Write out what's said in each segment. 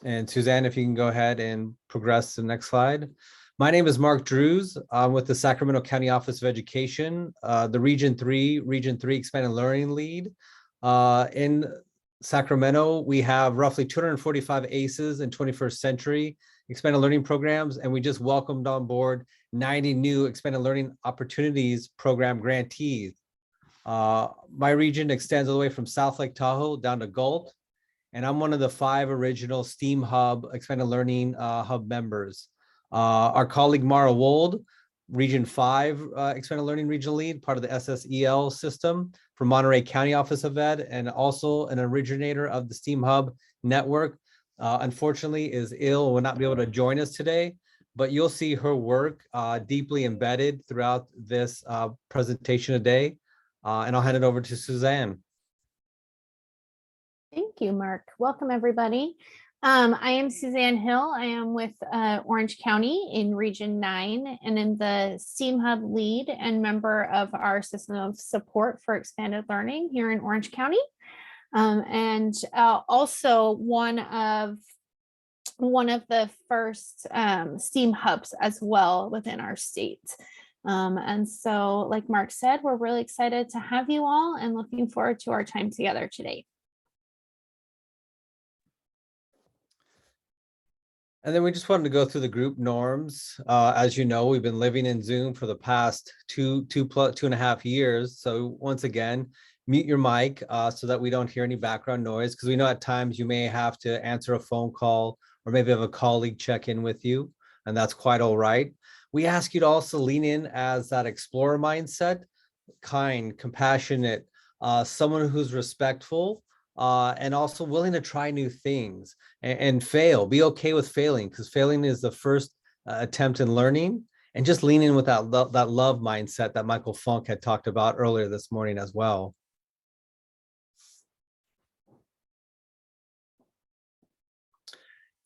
And Suzanne, if you can go ahead and progress to the next slide. My name is Mark Drews. I'm with the Sacramento County Office of Education, the Region 3 Expanded Learning Lead. In Sacramento, we have roughly 245 ACEs in 21st century expanded learning programs, and we just welcomed on board 90 new expanded learning opportunities program grantees. My region extends all the way from South Lake Tahoe down to Galt, and I'm one of the 5 original STEAM Hub Expanded Learning Hub members. Our colleague Mara Wold, Region 5 Expanded Learning Regional Lead, part of the SSEL system from Monterey County Office of Ed, and also an originator of the STEAM Hub network. Unfortunately, is ill and will not be able to join us today, but you'll see her work deeply embedded throughout this presentation today. And I'll hand it over to Suzanne. Thank you, Mark. Welcome, everybody. I am Suzanne Hill. I am with Orange County in Region 9 and in the STEAM Hub lead and member of our system of support for expanded learning here in Orange County. And also one of the first STEAM hubs as well within our state. And so, like Mark said, we're really excited to have you all and looking forward to our time together today. And then we just wanted to go through the group norms. As you know, we've been living in Zoom for the past two and a half years. So once again, mute your mic so that we don't hear any background noise, because we know at times you may have to answer a phone call or maybe have a colleague check in with you, and that's quite all right. We ask you to also lean in as that explorer mindset, kind, compassionate, someone who's respectful, and also willing to try new things and fail. Be okay with failing, because failing is the first attempt in learning, and just lean in with that love mindset that Michael Funk had talked about earlier this morning as well.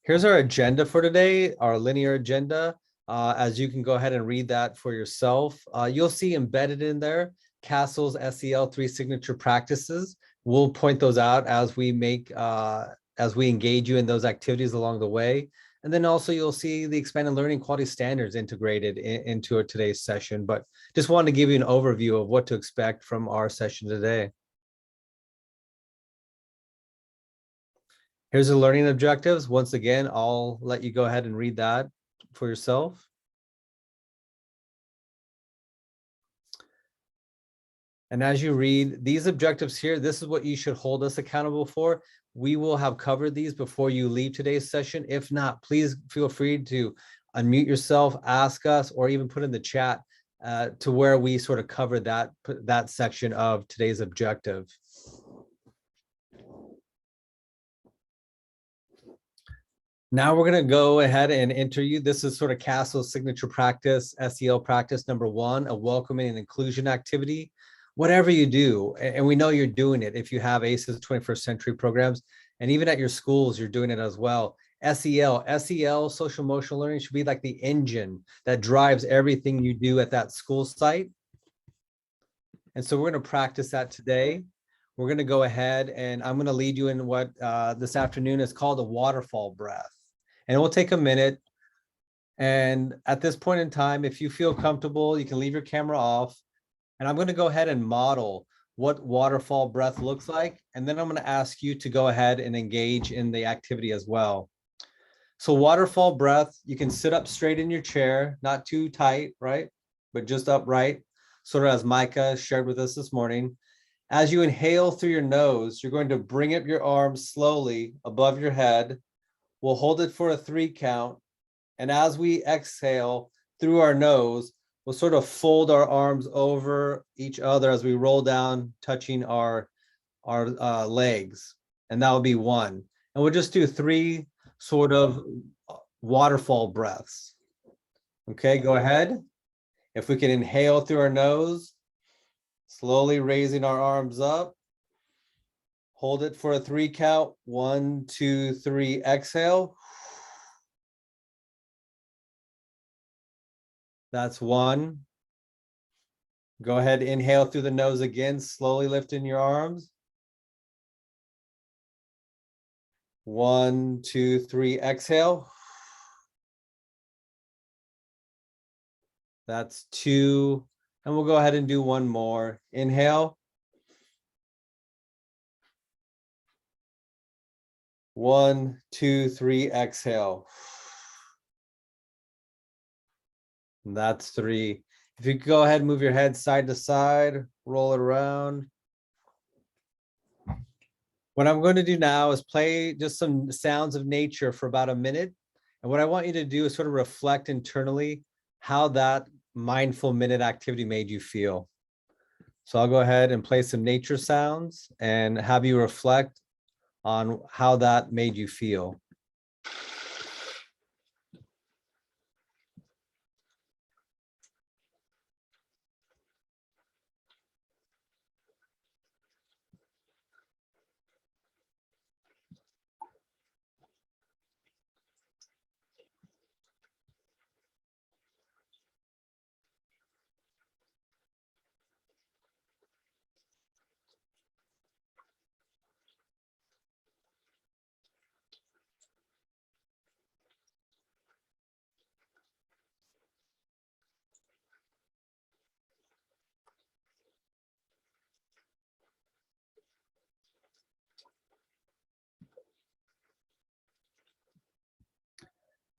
Here's our agenda for today, our linear agenda. As you can go ahead and read that for yourself. You'll see embedded in there CASEL's SEL 3 signature practices. We'll point those out as we engage you in those activities along the way. And then also you'll see the expanded learning quality standards integrated into today's session. But just wanted to give you an overview of what to expect from our session today. Here's the learning objectives. Once again, I'll let you go ahead and read that for yourself. And as you read these objectives here, this is what you should hold us accountable for. We will have covered these before you leave today's session. If not, please feel free to unmute yourself, ask us, or even put in the chat to where we sort of cover that section of today's objective. Now we're going to go ahead and enter you. This is sort of CASEL's signature practice, SEL practice number 1, a welcoming and inclusion activity. Whatever you do, and we know you're doing it if you have ACES 21st century programs, and even at your schools, you're doing it as well. SEL, social emotional learning, should be like the engine that drives everything you do at that school site. And so we're going to practice that today. We're going to go ahead and I'm going to lead you in what this afternoon is called a waterfall breath. And it will take a minute. And at this point in time, if you feel comfortable, you can leave your camera off. And I'm going to go ahead and model what waterfall breath looks like. And then I'm going to ask you to go ahead and engage in the activity as well. So waterfall breath, you can sit up straight in your chair, not too tight, right? But just upright, sort of as Micah shared with us this morning. As you inhale through your nose, you're going to bring up your arms slowly above your head. We'll hold it for a 3 count. And as we exhale through our nose, we'll sort of fold our arms over each other as we roll down, touching our legs. And that will be 1. And we'll just do 3 sort of waterfall breaths. Okay, go ahead. If we can inhale through our nose, slowly raising our arms up. Hold it for a 3 count. 1, 2, 3, exhale. That's 1. Go ahead, inhale through the nose again, slowly lifting your arms. 1, 2, 3, exhale. That's 2. And we'll go ahead and do one more. Inhale. 1, 2, 3, exhale. And that's 3. If you could go ahead and move your head side to side, roll it around. What I'm going to do now is play just some sounds of nature for about a minute. And what I want you to do is sort of reflect internally how that mindful minute activity made you feel. So I'll go ahead and play some nature sounds and have you reflect on how that made you feel.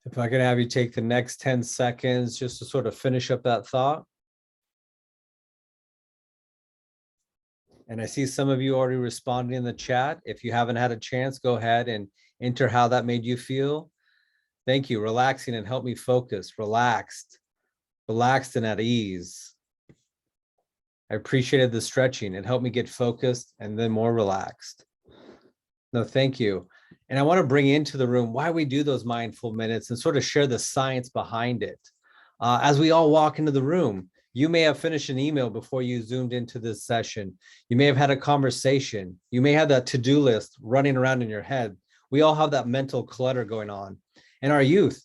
If I could have you take the next 10 seconds just to sort of finish up that thought. And I see some of you already responding in the chat. If you haven't had a chance, go ahead and enter how that made you feel. Thank you. Relaxing and help me focus. Relaxed and at ease. I appreciated the stretching. It helped me get focused and then more relaxed. No, thank you. And I want to bring into the room why we do those mindful minutes and sort of share the science behind it. As we all walk into the room, you may have finished an email before you zoomed into this session. You may have had a conversation. You may have that to-do list running around in your head. We all have that mental clutter going on. And our youth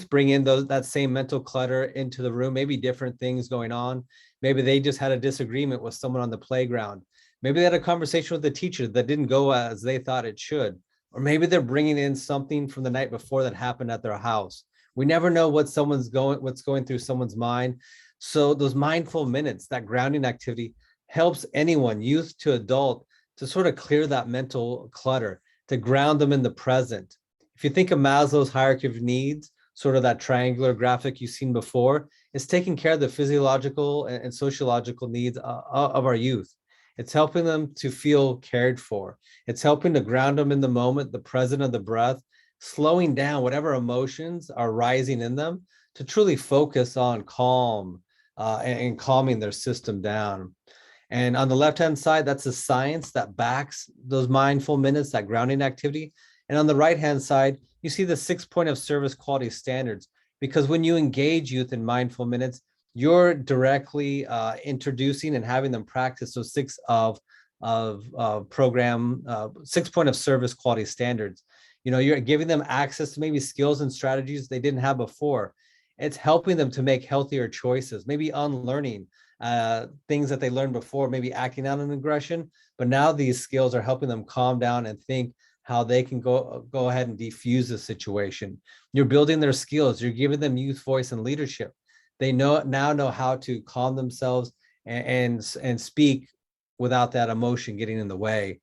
bring in that same mental clutter into the room, maybe different things going on. Maybe they just had a disagreement with someone on the playground. Maybe they had a conversation with the teacher that didn't go as they thought it should. Or maybe they're bringing in something from the night before that happened at their house. We never know what's going through someone's mind. So those mindful minutes, that grounding activity helps anyone, youth to adult, to sort of clear that mental clutter, to ground them in the present. If you think of Maslow's hierarchy of needs, sort of that triangular graphic you've seen before, it's taking care of the physiological and sociological needs of our youth. It's helping them to feel cared for. It's helping to ground them in the moment, the present of the breath, slowing down whatever emotions are rising in them to truly focus on calm and calming their system down. And on the left-hand side, that's the science that backs those mindful minutes, that grounding activity. And on the right-hand side, you see the 6 point of service quality standards, because when you engage youth in mindful minutes, you're directly introducing and having them practice those 6 point of service quality standards. You know, you're giving them access to maybe skills and strategies they didn't have before. It's helping them to make healthier choices, maybe unlearning things that they learned before, maybe acting out an aggression, but now these skills are helping them calm down and think how they can go ahead and defuse the situation. You're building their skills. You're giving them youth voice and leadership. They now know how to calm themselves and speak without that emotion getting in the way.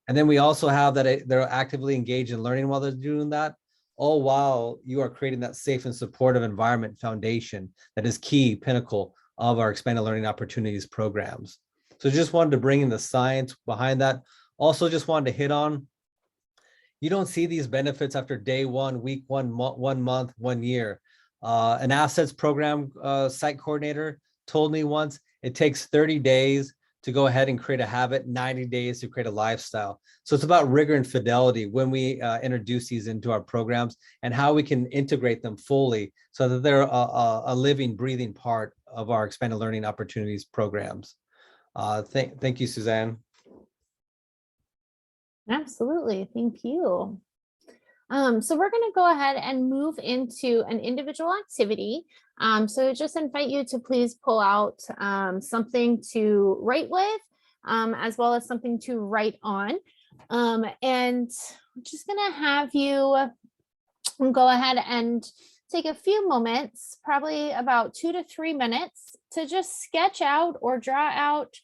And then we also have that they're actively engaged in learning while they're doing that, all while you are creating that safe and supportive environment foundation that is key pinnacle of our expanded learning opportunities programs. So just wanted to bring in the science behind that. Also just wanted to hit on, you don't see these benefits after day 1, week 1, 1 month, 1 year. An assets program site coordinator told me once, it takes 30 days to go ahead and create a habit, 90 days to create a lifestyle. So it's about rigor and fidelity when we introduce these into our programs and how we can integrate them fully so that they're a living, breathing part of our expanded learning opportunities programs. Thank you, Suzanne. Absolutely. Thank you. So we're going to go ahead and move into an individual activity. So just invite you to please pull out something to write with, as well as something to write on. And I'm just gonna have you go ahead and take a few moments, probably about 2 to 3 minutes, to just sketch out or draw out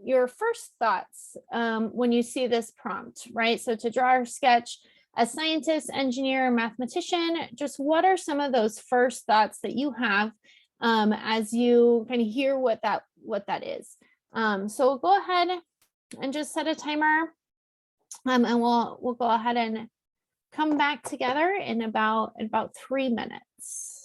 your first thoughts when you see this prompt, right? So to draw or sketch a scientist, engineer, mathematician, just what are some of those first thoughts that you have as you kind of hear what that is. So we'll go ahead and just set a timer, and we'll go ahead and come back together in about 3 minutes.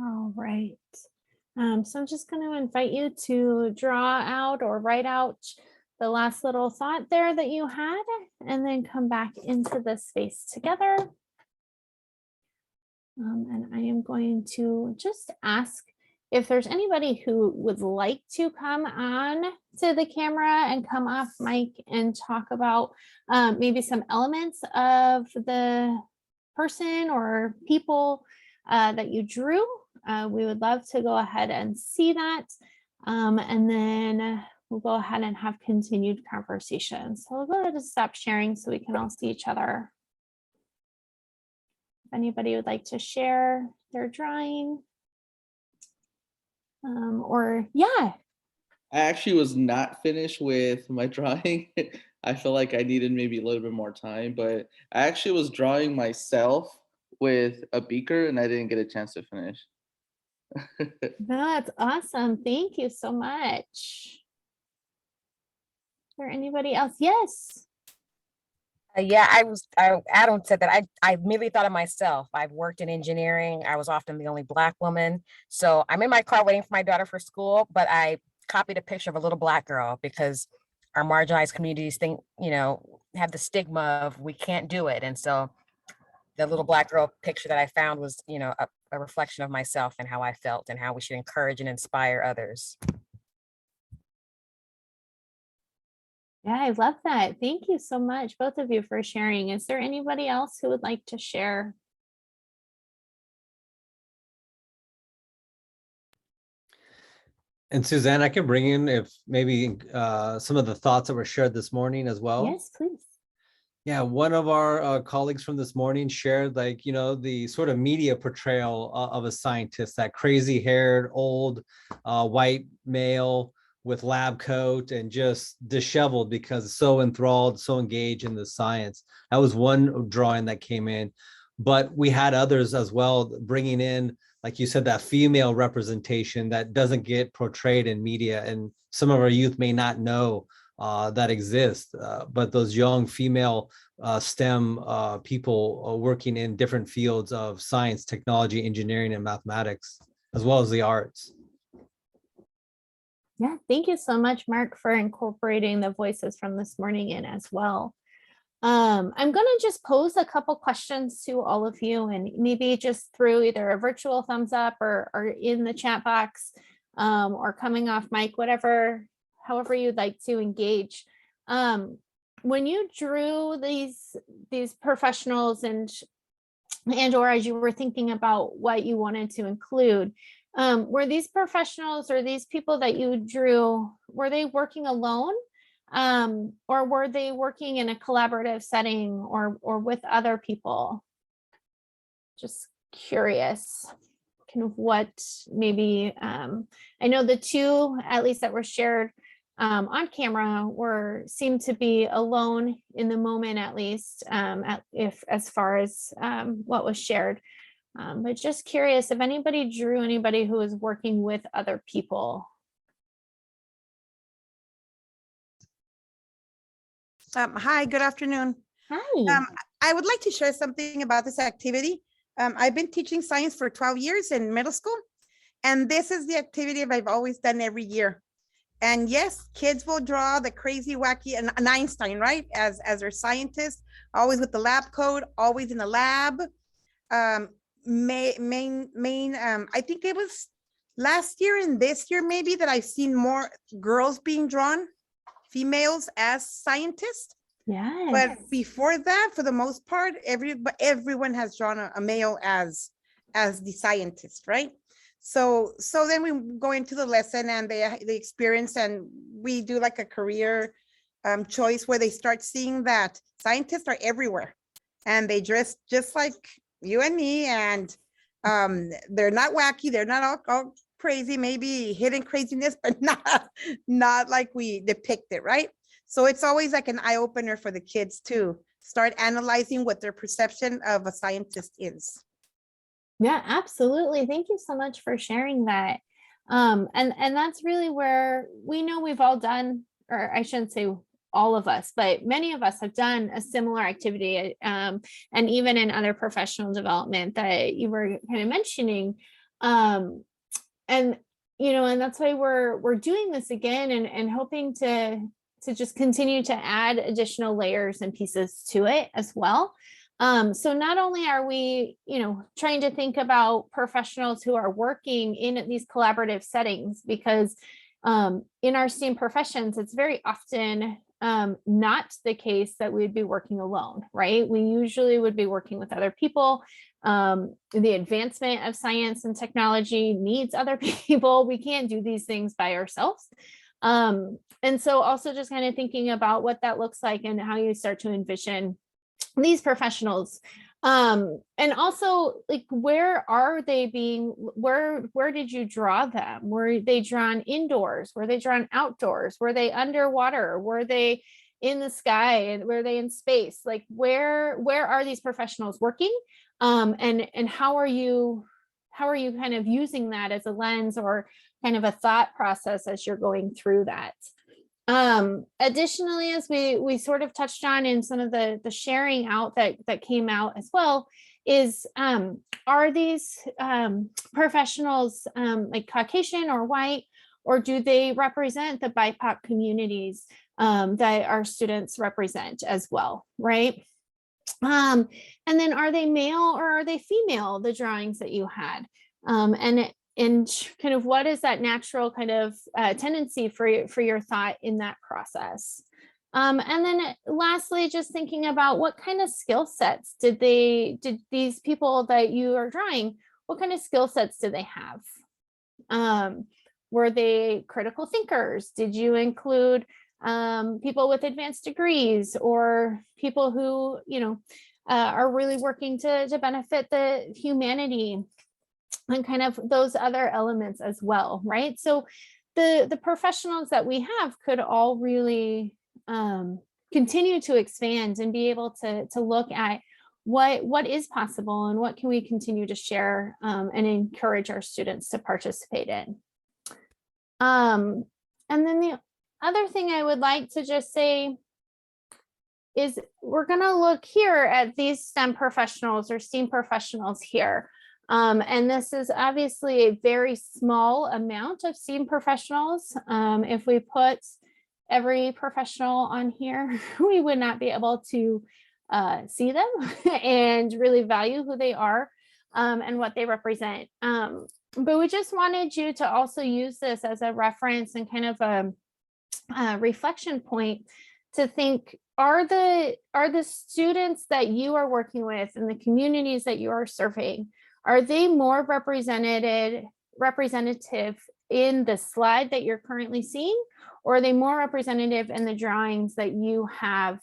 All right. So I'm just going to invite you to draw out or write out the last little thought there that you had, and then come back into this space together. And I am going to just ask if there's anybody who would like to come on to the camera and come off mic and talk about maybe some elements of the person or people that you drew. We would love to go ahead and see that. And then we'll go ahead and have continued conversation. So we'll go ahead and stop sharing so we can all see each other. If anybody would like to share their drawing. Or yeah. I actually was not finished with my drawing. I feel like I needed maybe a little bit more time, but I actually was drawing myself with a beaker and I didn't get a chance to finish. That's awesome. Thank you so much. Is there anybody else? Yes. Yeah, Adam said that I immediately thought of myself. I've worked in engineering. I was often the only Black woman. So I'm in my car waiting for my daughter for school, but I copied a picture of a little Black girl because our marginalized communities think, have the stigma of we can't do it. And so the little Black girl picture that I found was, a reflection of myself and how I felt and how we should encourage and inspire others. Yeah, I love that. Thank you so much, both of you, for sharing. Is there anybody else who would like to share? And Suzanne, I can bring in if maybe some of the thoughts that were shared this morning as well. Yes, please. Yeah, one of our colleagues from this morning shared, like, the sort of media portrayal of a scientist, that crazy haired old white male with lab coat and just disheveled because so enthralled, so engaged in the science. That was one drawing that came in, but we had others as well bringing in, like you said, that female representation that doesn't get portrayed in media, and some of our youth may not know that exist, but those young female STEM people working in different fields of science, technology, engineering, and mathematics, as well as the arts. Yeah, thank you so much, Mark, for incorporating the voices from this morning in as well. I'm going to just pose a couple questions to all of you, and maybe just through either a virtual thumbs up or in the chat box, or coming off mic, however you'd like to engage. When you drew these professionals and or as you were thinking about what you wanted to include, were these professionals or these people that you drew, were they working alone? Or were they working in a collaborative setting or with other people? Just curious, kind of what maybe, I know the two, at least that were shared on camera, seemed to be alone in the moment, at least, as far as what was shared. But just curious if anybody drew anybody who was working with other people. Hi, good afternoon. Hi. I would like to share something about this activity. I've been teaching science for 12 years in middle school, and this is the activity I've always done every year. And yes, kids will draw the crazy, wacky, and an Einstein, right? As their scientist, always with the lab coat, always in the lab. I think it was last year and this year maybe that I've seen more girls being drawn, females as scientists. Yes. But before that, for the most part, everyone has drawn a male as the scientist, right? So then we go into the lesson and they experience, and we do like a career choice where they start seeing that scientists are everywhere, and they dress just like you and me, and they're not wacky, they're not all crazy, maybe hidden craziness, but not like we depict it, right? So it's always like an eye-opener for the kids to start analyzing what their perception of a scientist is. Yeah, absolutely. Thank you so much for sharing that. And that's really where we know we've all done, or I shouldn't say all of us, but many of us have done a similar activity, and even in other professional development that you were kind of mentioning. And that's why we're doing this again and hoping to just continue to add additional layers and pieces to it as well. So not only are we, trying to think about professionals who are working in these collaborative settings, because in our STEAM professions, it's very often not the case that we'd be working alone, right? We usually would be working with other people. The advancement of science and technology needs other people. We can't do these things by ourselves. And so also just kind of thinking about what that looks like and how you start to envision these professionals. And also, like, where are they being, where did you draw them? Were they drawn indoors? Were they drawn outdoors? Were they underwater? Were they in the sky? And were they in space? Like, where are these professionals working? And how are you kind of using that as a lens or kind of a thought process as you're going through that? Additionally, as we sort of touched on in some of the sharing out that came out as well, is are these professionals like Caucasian or white, or do they represent the BIPOC communities that our students represent as well, right? And then are they male or are they female, the drawings that you had? And kind of what is that natural kind of tendency for your thought in that process? And then lastly, just thinking about what kind of skill sets did these people that you are drawing, what kind of skill sets do they have? Were they critical thinkers? Did you include people with advanced degrees or people who, are really working to benefit the humanity and kind of those other elements as well, right? So the professionals that we have could all really continue to expand and be able to look at what is possible and what can we continue to share and encourage our students to participate in. And then the other thing I would like to just say is we're going to look here at these STEM professionals or STEAM professionals here. And this is obviously a very small amount of STEAM professionals. If we put every professional on here, we would not be able to see them and really value who they are and what they represent. But we just wanted you to also use this as a reference and kind of a reflection point to think, are the students that you are working with and the communities that you are serving, are they more representative in the slide that you're currently seeing, or are they more representative in the drawings that you have,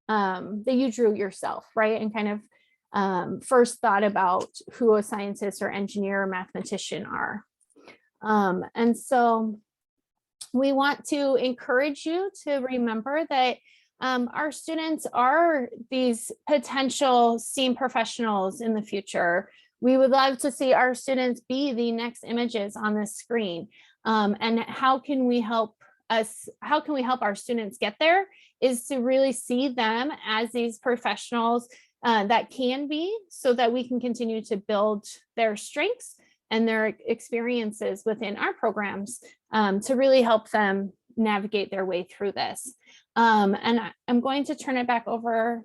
that you drew yourself, right? And kind of first thought about who a scientist or engineer or mathematician are. And so we want to encourage you to remember that our students are these potential STEAM professionals in the future. We would love to see our students be the next images on this screen. And how can we help our students get there is to really see them as these professionals that can be, so that we can continue to build their strengths and their experiences within our programs to really help them navigate their way through this. And I'm going to turn it back over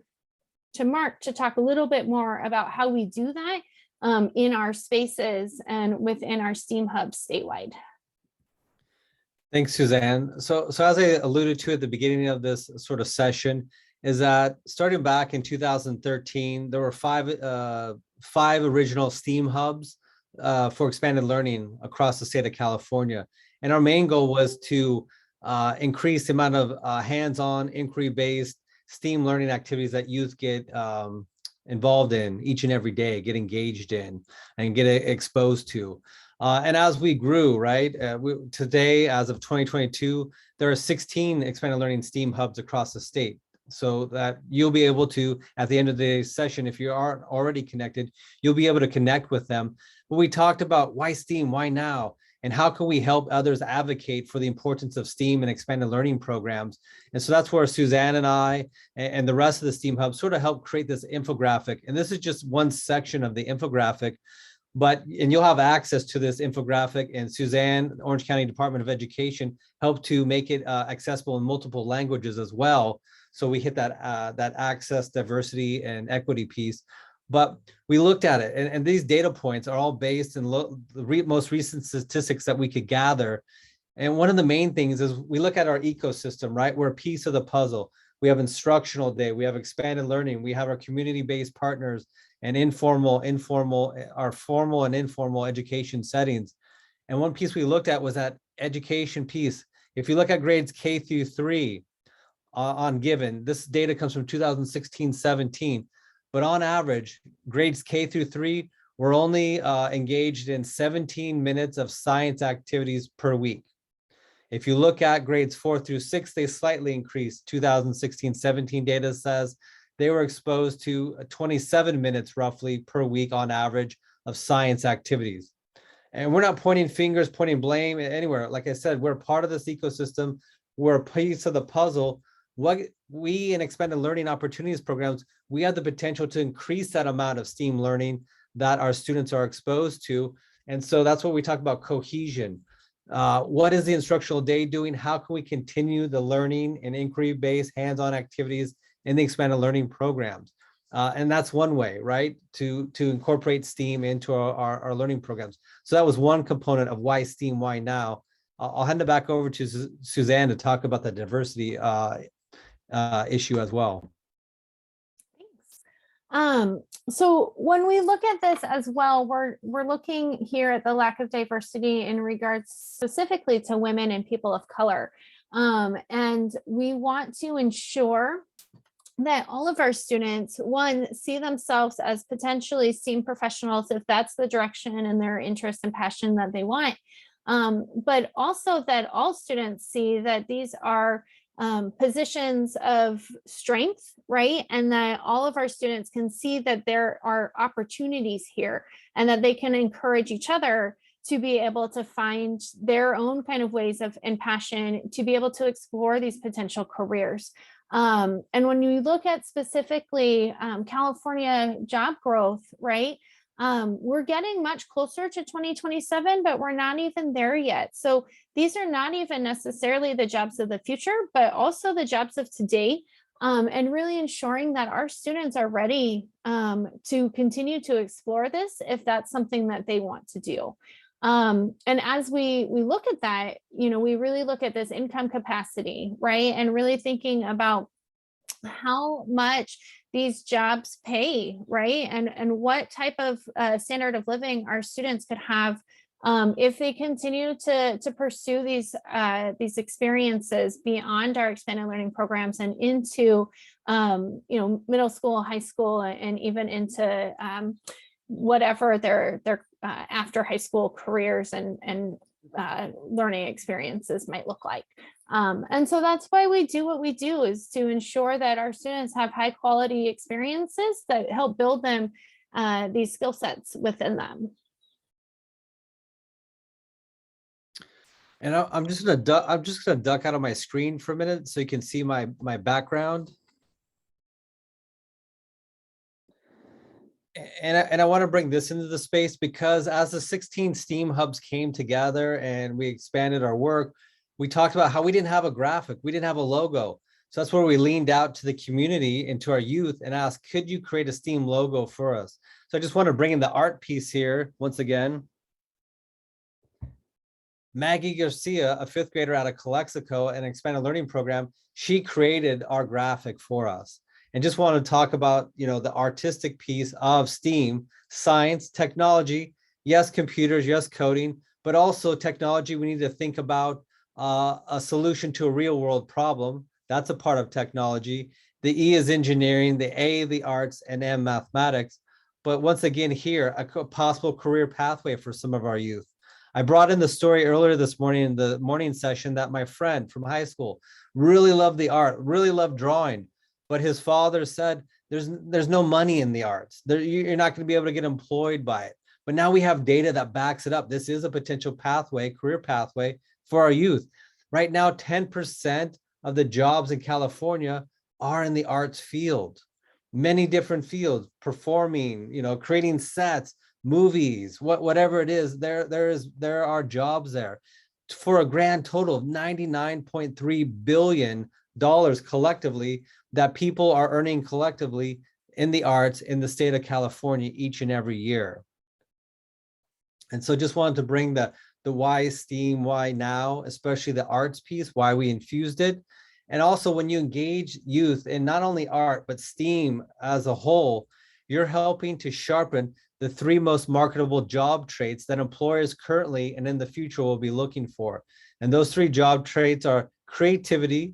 to Mark to talk a little bit more about how we do that in our spaces and within our STEAM hubs statewide. Thanks, Suzanne. So as I alluded to at the beginning of this sort of session, is that starting back in 2013, there were five original STEAM hubs for expanded learning across the state of California. And our main goal was to increase the amount of hands-on, inquiry-based STEAM learning activities that youth get involved in each and every day, get engaged in, and get exposed to. And as we grew, right, today, as of 2022, there are 16 expanded learning STEAM hubs across the state. So that you'll be able to, at the end of the session, if you aren't already connected, you'll be able to connect with them. But we talked about why STEAM, why now? And how can we help others advocate for the importance of STEAM and expanded learning programs? And so that's where Suzanne and I and the rest of the STEAM Hub sort of helped create this infographic. And this is just one section of the infographic, and you'll have access to this infographic, and Suzanne, Orange County Department of Education, helped to make it accessible in multiple languages as well. So we hit that access, diversity, and equity piece. But we looked at it, and these data points are all based in the most recent statistics that we could gather. And one of the main things is we look at our ecosystem, right? We're a piece of the puzzle. We have instructional day, we have expanded learning, we have our community-based partners, and our formal and informal education settings. And one piece we looked at was that education piece. If you look at grades K through 3 on Given, this data comes from 2016-17. But on average, grades K through 3 were only engaged in 17 minutes of science activities per week. If you look at grades 4 through 6, they slightly increased. 2016-17 data says they were exposed to 27 minutes roughly per week on average of science activities. And we're not pointing fingers, pointing blame anywhere. Like I said, we're part of this ecosystem. We're a piece of the puzzle. What we in expanded learning opportunities programs, we have the potential to increase that amount of STEAM learning that our students are exposed to. And so that's what we talk about cohesion. What is the instructional day doing? How can we continue the learning and inquiry-based hands-on activities in the expanded learning programs? And that's one way, right, to incorporate STEAM into our learning programs. So that was one component of why STEAM, why now. I'll hand it back over to Suzanne to talk about the diversity issue as well. So when we look at this as well, we're looking here at the lack of diversity in regards specifically to women and people of color. And we want to ensure that all of our students, one, see themselves as potentially STEAM professionals if that's the direction and their interest and passion that they want. But also that all students see that these are positions of strength, right? And that all of our students can see that there are opportunities here and that they can encourage each other to be able to find their own kind of ways of and passion to be able to explore these potential careers. And when you look at specifically California job growth, right? We're getting much closer to 2027, but we're not even there yet. So these are not even necessarily the jobs of the future, but also the jobs of today. And really ensuring that our students are ready to continue to explore this if that's something that they want to do. And as we look at that, you know, we really look at this income capacity, right? And really thinking about how much these jobs pay, right? And what type of standard of living our students could have if they continue to pursue these experiences beyond our expanded learning programs and into you know, middle school, high school, and even into whatever their after high school careers and learning experiences might look like. And so that's why we do what we do, is to ensure that our students have high quality experiences that help build them these skill sets within them. And I'm just gonna duck out of my screen for a minute so you can see my background. And I want to bring this into the space because as the 16 STEAM hubs came together and we expanded our work, we talked about how we didn't have a graphic, we didn't have a logo. So that's where we leaned out to the community and to our youth and asked, could you create a STEAM logo for us? So I just want to bring in the art piece here once again. Maggie Garcia, a 5th grader out of Calexico, an expanded learning program, she created our graphic for us. And just want to talk about, you know, the artistic piece of STEAM, science, technology, yes, computers, yes, coding, but also technology. We need to think about a solution to a real world problem. That's a part of technology. The E is engineering, the A, the arts, and M, mathematics. But once again here, a possible career pathway for some of our youth. I brought in the story earlier this morning in the morning session that my friend from high school really loved the art, really loved drawing. But his father said, there's no money in the arts. You're not going to be able to get employed by it. But now we have data that backs it up. This is a potential pathway, career pathway for our youth. Right now, 10% of the jobs in California are in the arts field. Many different fields, performing, you know, creating sets, movies, whatever it is, there are jobs there for a grand total of $99.3 billion collectively that people are earning collectively in the arts in the state of California each and every year. And so just wanted to bring the why STEAM, why now, especially the arts piece, why we infused it. And also when you engage youth in not only art, but STEAM as a whole, you're helping to sharpen the 3 most marketable job traits that employers currently and in the future will be looking for. And those 3 job traits are creativity,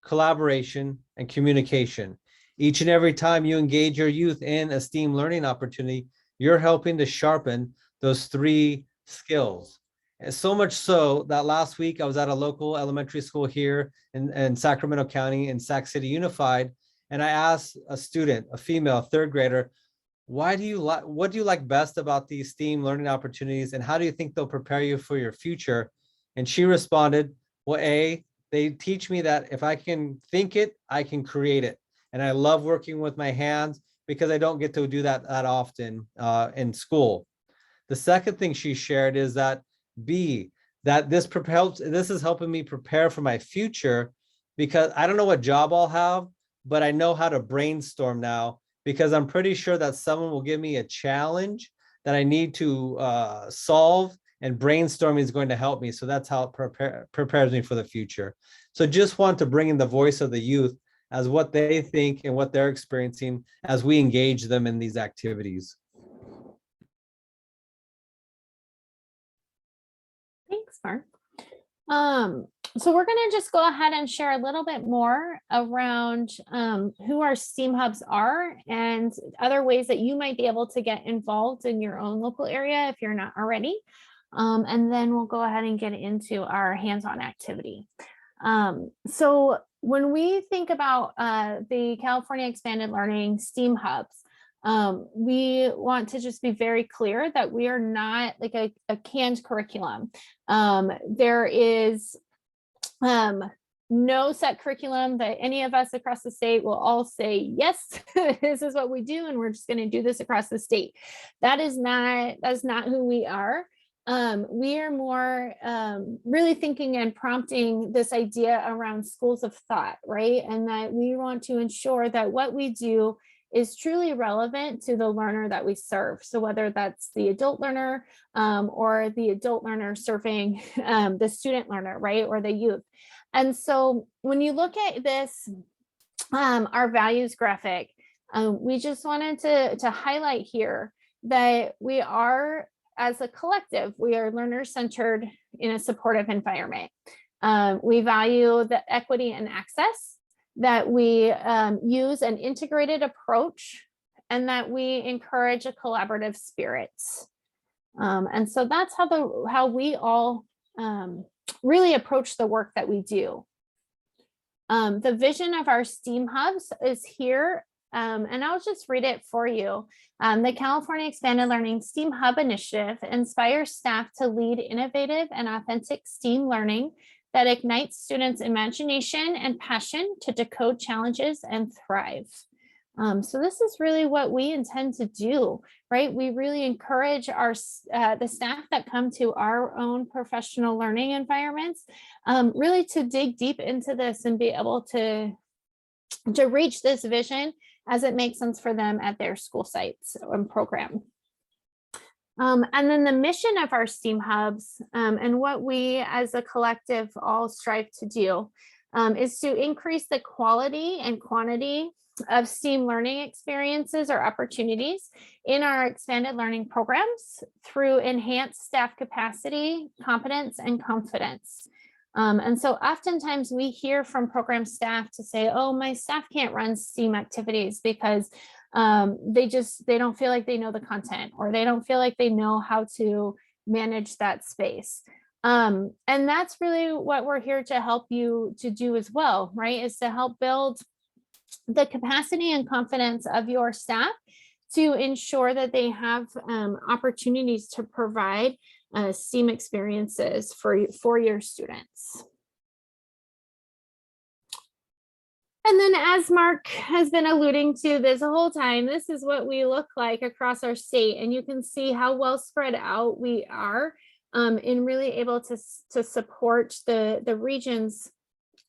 collaboration, and communication. Each and every time you engage your youth in a STEAM learning opportunity, you're helping to sharpen those 3 skills. And so much so that last week I was at a local elementary school here in Sacramento County in Sac City Unified, and I asked a student, a female 3rd grader, what do you like best about these STEAM learning opportunities, and how do you think they'll prepare you for your future? And she responded, well, A, they teach me that if I can think it, I can create it. And I love working with my hands because I don't get to do that often in school. The second thing she shared is that B, that this is helping me prepare for my future because I don't know what job I'll have, but I know how to brainstorm now because I'm pretty sure that someone will give me a challenge that I need to solve, and brainstorming is going to help me. So that's how it prepares me for the future. So just want to bring in the voice of the youth as what they think and what they're experiencing as we engage them in these activities. Thanks, Mark. So we're going to just go ahead and share a little bit more around who our STEAM hubs are and other ways that you might be able to get involved in your own local area if you're not already. And then we'll go ahead and get into our hands-on activity. So when we think about the California Expanded Learning STEAM hubs, we want to just be very clear that we are not like a canned curriculum. There is no set curriculum that any of us across the state will all say, yes, this is what we do, and we're just going to do this across the state. That's not who we are. We are more really thinking and prompting this idea around schools of thought, right? And that we want to ensure that what we do is truly relevant to the learner that we serve. So whether that's the adult learner or the adult learner serving the student learner, right? Or the youth. And so when you look at this, our values graphic, we just wanted to highlight here that we are, as a collective, we are learner-centered in a supportive environment. We value the equity and access, that we use an integrated approach, and that we encourage a collaborative spirit. And so that's how we all really approach the work that we do. The vision of our STEAM hubs is here, and I'll just read it for you. The California Expanded Learning STEAM Hub Initiative inspires staff to lead innovative and authentic STEAM learning that ignites students' imagination and passion to decode challenges and thrive. So this is really what we intend to do, right? We really encourage the staff that come to our own professional learning environments, really to dig deep into this and be able to reach this vision as it makes sense for them at their school sites and program. And then the mission of our STEAM hubs and what we as a collective all strive to do is to increase the quality and quantity of STEAM learning experiences or opportunities in our expanded learning programs through enhanced staff capacity, competence, and confidence. And so oftentimes we hear from program staff to say, oh, my staff can't run STEAM activities because they don't feel like they know the content, or they don't feel like they know how to manage that space. And that's really what we're here to help you to do as well, right? Is to help build the capacity and confidence of your staff to ensure that they have opportunities to provide STEAM experiences for your students. And then, as Mark has been alluding to this whole time, this is what we look like across our state. And you can see how well spread out we are in really able to support the regions.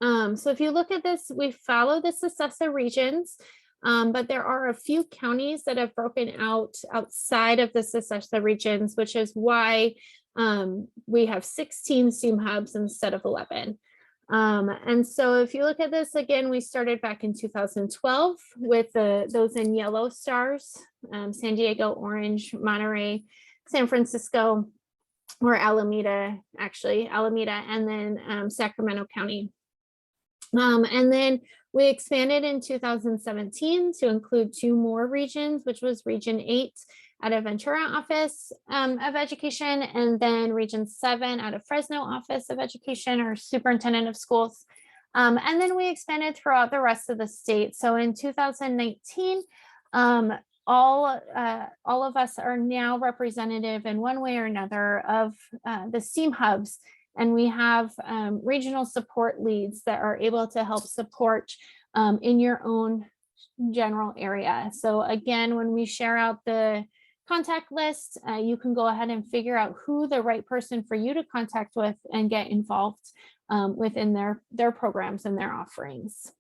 So if you look at this, we follow the Successa regions, but there are a few counties that have broken out outside of the Successa regions, which is why we have 16 STEAM hubs instead of 11. And so if you look at this again, we started back in 2012 with those in yellow stars, San Diego, Orange, Monterey, San Francisco, or Alameda, and then Sacramento County. And then we expanded in 2017 to include 2 more regions, which was Region 8 out of Ventura Office of Education, and then Region 7 out of Fresno Office of Education, or Superintendent of Schools. And then we expanded throughout the rest of the state. So in 2019, all of us are now representative in one way or another of the STEAM hubs. And we have regional support leads that are able to help support in your own general area. So again, when we share out the contact list, you can go ahead and figure out who the right person for you to contact with and get involved within their programs and their offerings.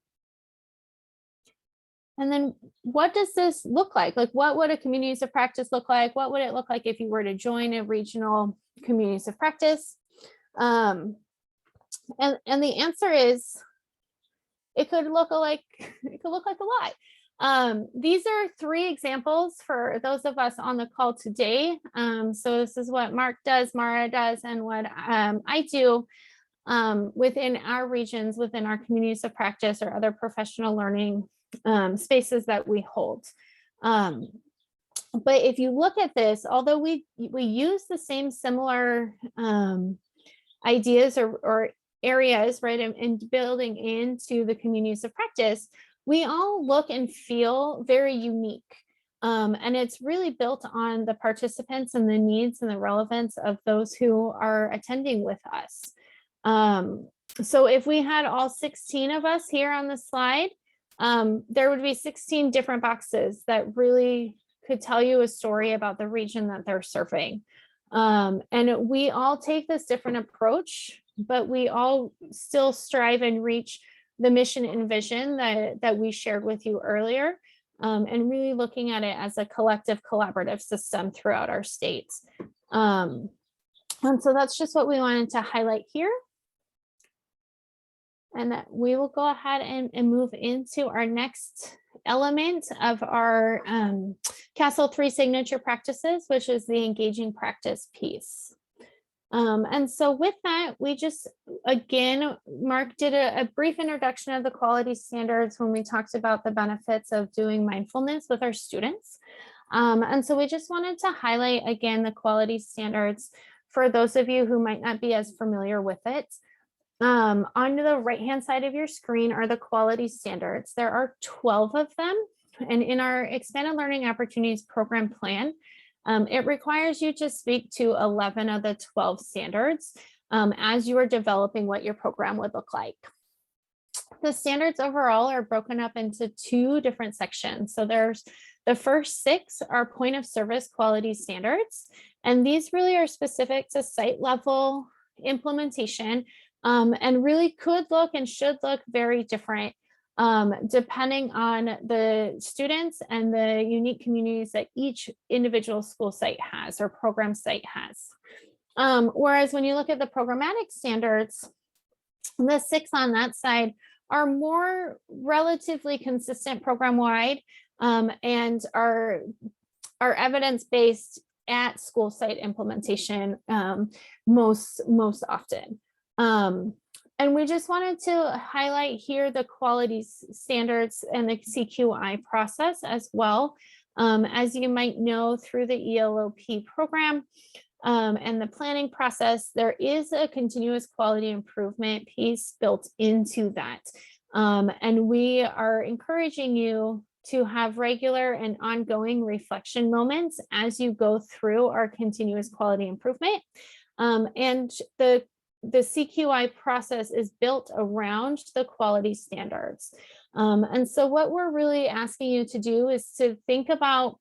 And then what does this look like? Like, what would a communities of practice look like? What would it look like if you were to join a regional communities of practice? And the answer is it could look like a lot. These are 3 examples for those of us on the call today. So this is what Mark does, Mara does, and what I do within our regions, within our communities of practice or other professional learning spaces that we hold. But if you look at this, although we use the same similar ideas or areas, right, in building into the communities of practice, we all look and feel very unique. And it's really built on the participants and the needs and the relevance of those who are attending with us. So if we had all 16 of us here on the slide, there would be 16 different boxes that really could tell you a story about the region that they're serving. And we all take this different approach, but we all still strive and reach the mission and vision that we shared with you earlier, and really looking at it as a collective collaborative system throughout our states. And so that's just what we wanted to highlight here. And that we will go ahead and move into our next element of our CASEL 3 signature practices, which is the engaging practice piece. And so with that, we just, again, Mark did a brief introduction of the quality standards when we talked about the benefits of doing mindfulness with our students. And so we just wanted to highlight again the quality standards for those of you who might not be as familiar with it. On the right-hand side of your screen are the quality standards. There are 12 of them. And in our Expanded Learning Opportunities Program Plan, it requires you to speak to 11 of the 12 standards as you are developing what your program would look like. The standards overall are broken up into 2 different sections. So there's the first 6 are point of service quality standards. And these really are specific to site level implementation. And really could look and should look very different depending on the students and the unique communities that each individual school site has or program site has. Whereas when you look at the programmatic standards, the 6 on that side are more relatively consistent program-wide and are evidence-based at school site implementation most often. And we just wanted to highlight here the quality standards and the CQI process as well. As you might know, through the ELO-P program and the planning process, there is a continuous quality improvement piece built into that. And we are encouraging you to have regular and ongoing reflection moments as you go through our continuous quality improvement. And the CQI process is built around the quality standards. And so what we're really asking you to do is to think about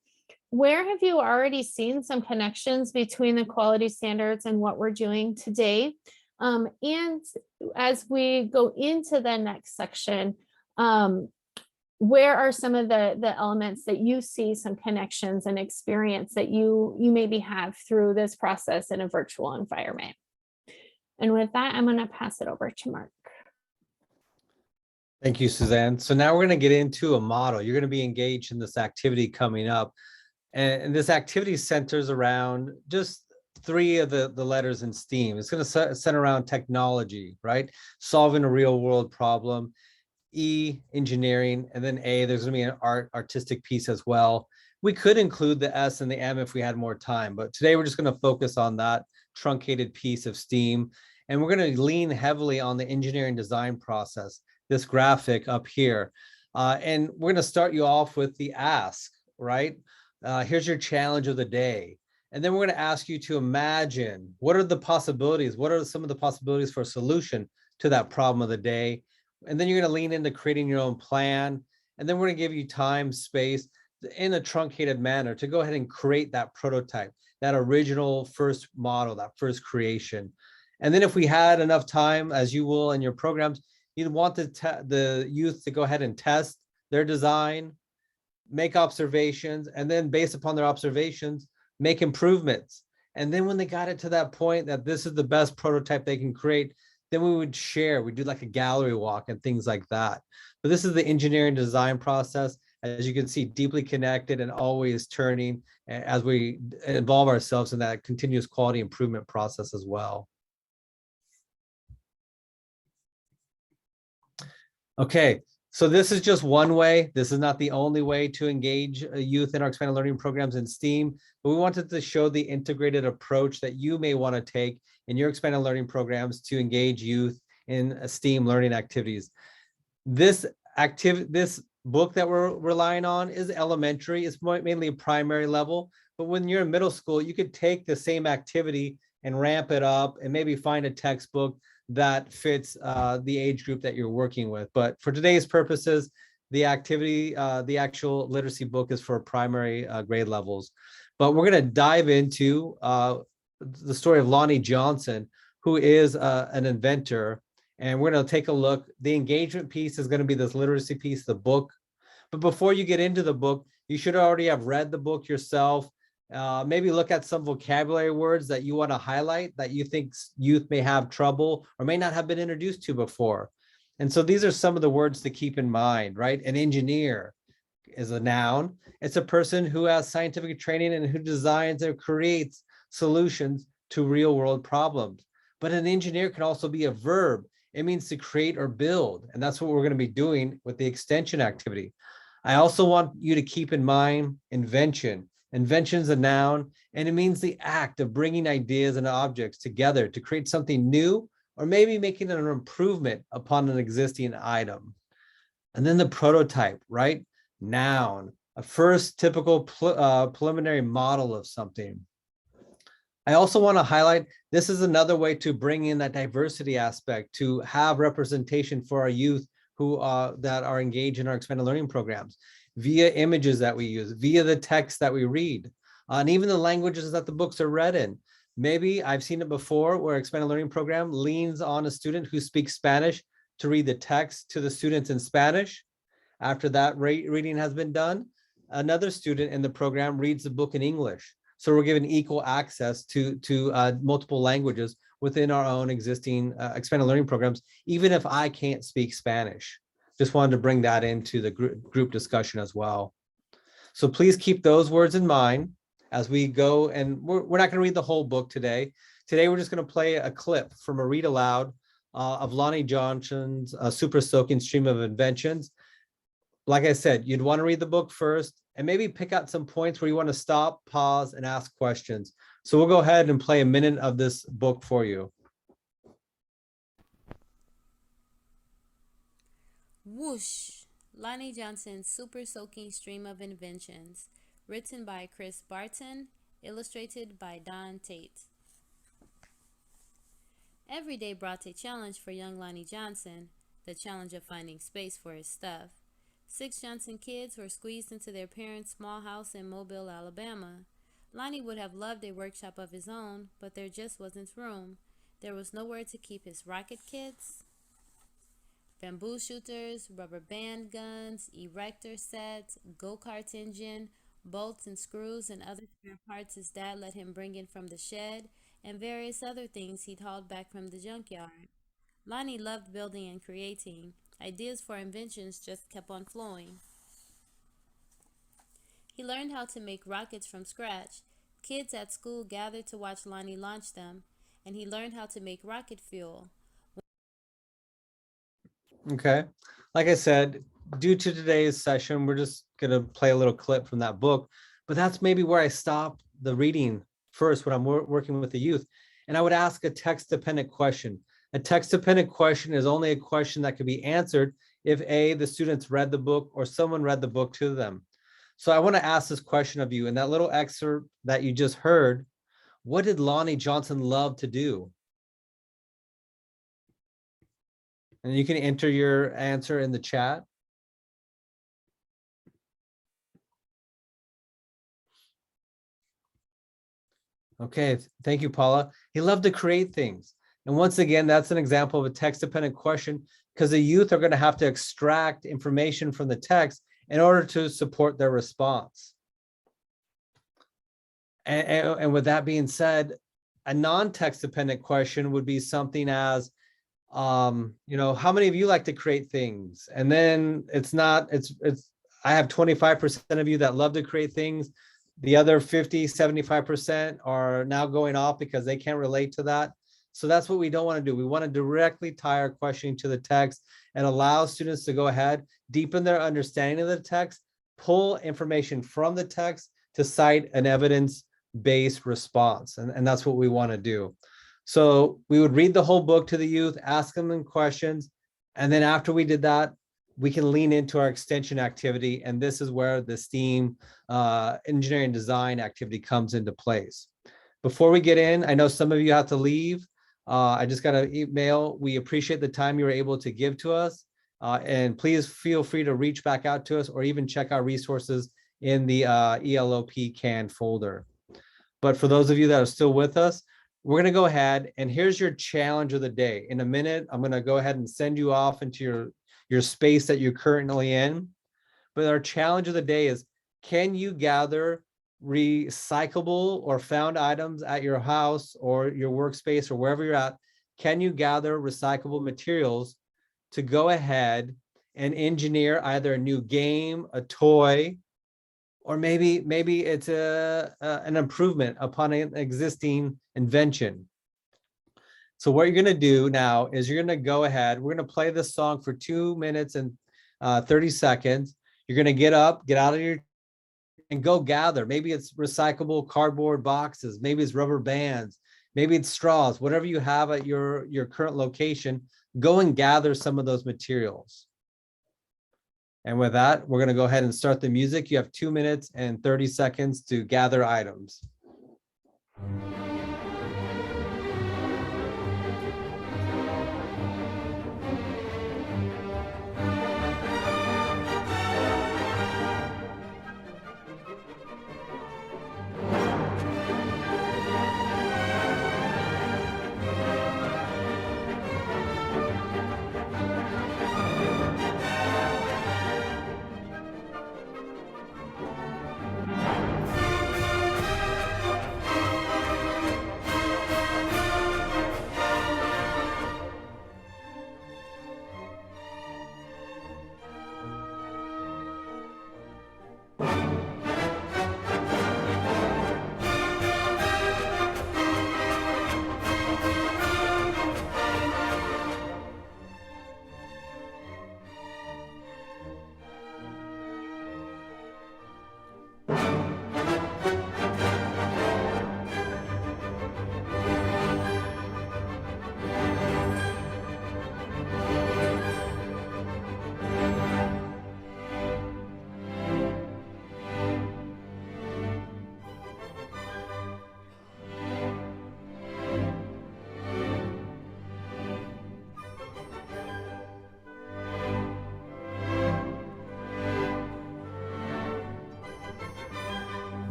where have you already seen some connections between the quality standards and what we're doing today. And as we go into the next section, where are some of the elements that you see some connections and experience that you maybe have through this process in a virtual environment. And with that, I'm going to pass it over to Mark. Thank you, Suzanne. So now we're going to get into a model. You're going to be engaged in this activity coming up. And this activity centers around just 3 of the letters in STEAM. It's going to center around technology, right? Solving a real world problem. E, engineering, and then A, there's going to be an artistic piece as well. We could include the S and the M if we had more time, but today we're just going to focus on that truncated piece of STEAM. And we're going to lean heavily on the engineering design process, this graphic up here. And we're going to start you off with the ask, right? Here's your challenge of the day. And then we're going to ask you to imagine what are the possibilities? What are some of the possibilities for a solution to that problem of the day? And then you're going to lean into creating your own plan. And then we're going to give you time, space in a truncated manner to go ahead and create that prototype, that original first model, that first creation. And then if we had enough time, as you will in your programs, you'd want the youth to go ahead and test their design, make observations, and then based upon their observations, make improvements. And then when they got it to that point that this is the best prototype they can create, then we would share, we do like a gallery walk and things like that. But this is the engineering design process, as you can see, deeply connected and always turning as we involve ourselves in that continuous quality improvement process as well. Okay, so this is just one way. This is not the only way to engage youth in our expanded learning programs in STEAM, but we wanted to show the integrated approach that you may want to take in your expanded learning programs to engage youth in STEAM learning activities. This book that we're relying on is elementary. It's mainly a primary level, but when you're in middle school, you could take the same activity and ramp it up and maybe find a textbook that fits the age group that you're working with. But for today's purposes, the activity, the actual literacy book is for primary grade levels. But we're going to dive into the story of Lonnie Johnson, who is an inventor. And we're going to take a look. The engagement piece is going to be this literacy piece, the book. But before you get into the book, you should already have read the book yourself. Maybe look at some vocabulary words that you want to highlight that you think youth may have trouble or may not have been introduced to before. And so these are some of the words to keep in mind, right? An engineer is a noun. It's a person who has scientific training and who designs or creates solutions to real world problems. But an engineer can also be a verb. It means to create or build. And that's what we're going to be doing with the extension activity. I also want you to keep in mind invention. Invention is a noun, and it means the act of bringing ideas and objects together to create something new, or maybe making an improvement upon an existing item. And then the prototype, right? Noun, a first typical preliminary model of something. I also want to highlight, this is another way to bring in that diversity aspect, to have representation for our youth who that are engaged in our expanded learning programs, via images that we use, via the text that we read, and even the languages that the books are read in. Maybe I've seen it before where expanded learning program leans on a student who speaks Spanish to read the text to the students in Spanish. After that reading has been done, another student in the program reads the book in English. So we're given equal access to multiple languages within our own existing expanded learning programs, even if I can't speak Spanish. Just wanted to bring that into the group discussion as well. So please keep those words in mind as we go, and we're not going to read the whole book today. Today, we're just going to play a clip from a read aloud of Lonnie Johnson's Super Soaking Stream of Inventions. Like I said, you'd want to read the book first and maybe pick out some points where you want to stop, pause, and ask questions. So we'll go ahead and play a minute of this book for you. Whoosh! Lonnie Johnson's Super Soaking Stream of Inventions, written by Chris Barton, illustrated by Don Tate. Every day brought a challenge for young Lonnie Johnson, the challenge of finding space for his stuff. 6 Johnson kids were squeezed into their parents' small house in Mobile, Alabama. Lonnie would have loved a workshop of his own, but there just wasn't room. There was nowhere to keep his rocket kits, bamboo shooters, rubber band guns, erector sets, go-kart engine, bolts and screws and other spare parts his dad let him bring in from the shed, and various other things he'd hauled back from the junkyard. Lonnie loved building and creating. Ideas for inventions just kept on flowing. He learned how to make rockets from scratch. Kids at school gathered to watch Lonnie launch them, and he learned how to make rocket fuel. Okay, like I said, due to today's session, we're just going to play a little clip from that book, but that's maybe where I stop the reading first when I'm working with the youth. And I would ask a text-dependent question. A text-dependent question is only a question that can be answered if A, the students read the book or someone read the book to them. So I want to ask this question of you. In that little excerpt that you just heard, what did Lonnie Johnson love to do? And you can enter your answer in the chat. Okay, thank you, Paula. He loved to create things. And once again, that's an example of a text-dependent question because the youth are going to have to extract information from the text in order to support their response. And with that being said, a non-text dependent question would be something as, You know, how many of you like to create things? And then I have 25% of you that love to create things. The other 75% are now going off because they can't relate to that. So that's what we don't want to do. We want to directly tie our questioning to the text and allow students to go ahead, deepen their understanding of the text, pull information from the text to cite an evidence-based response. And that's what we want to do. So we would read the whole book to the youth, ask them questions. And then after we did that, we can lean into our extension activity. And this is where the STEAM engineering design activity comes into place. Before we get in, I know some of you have to leave. I just got an email. We appreciate the time you were able to give to us. And please feel free to reach back out to us or even check our resources in the ELO-P CAN folder. But for those of you that are still with us, we're going to go ahead and here's your challenge of the day. In a minute, I'm going to go ahead and send you off into your space that you're currently in. But our challenge of the day is, can you gather recyclable or found items at your house or your workspace or wherever you're at? Can you gather recyclable materials to go ahead and engineer either a new game, a toy, or maybe it's an improvement upon an existing invention? So what you're going to do now is you're going to go ahead. We're going to play this song for 2 minutes and 30 seconds. You're going to get up, get out of your, and go gather. Maybe it's recyclable cardboard boxes. Maybe it's rubber bands. Maybe it's straws. Whatever you have at your current location, go and gather some of those materials. And with that, we're going to go ahead and start the music. You have 2 minutes and 30 seconds to gather items.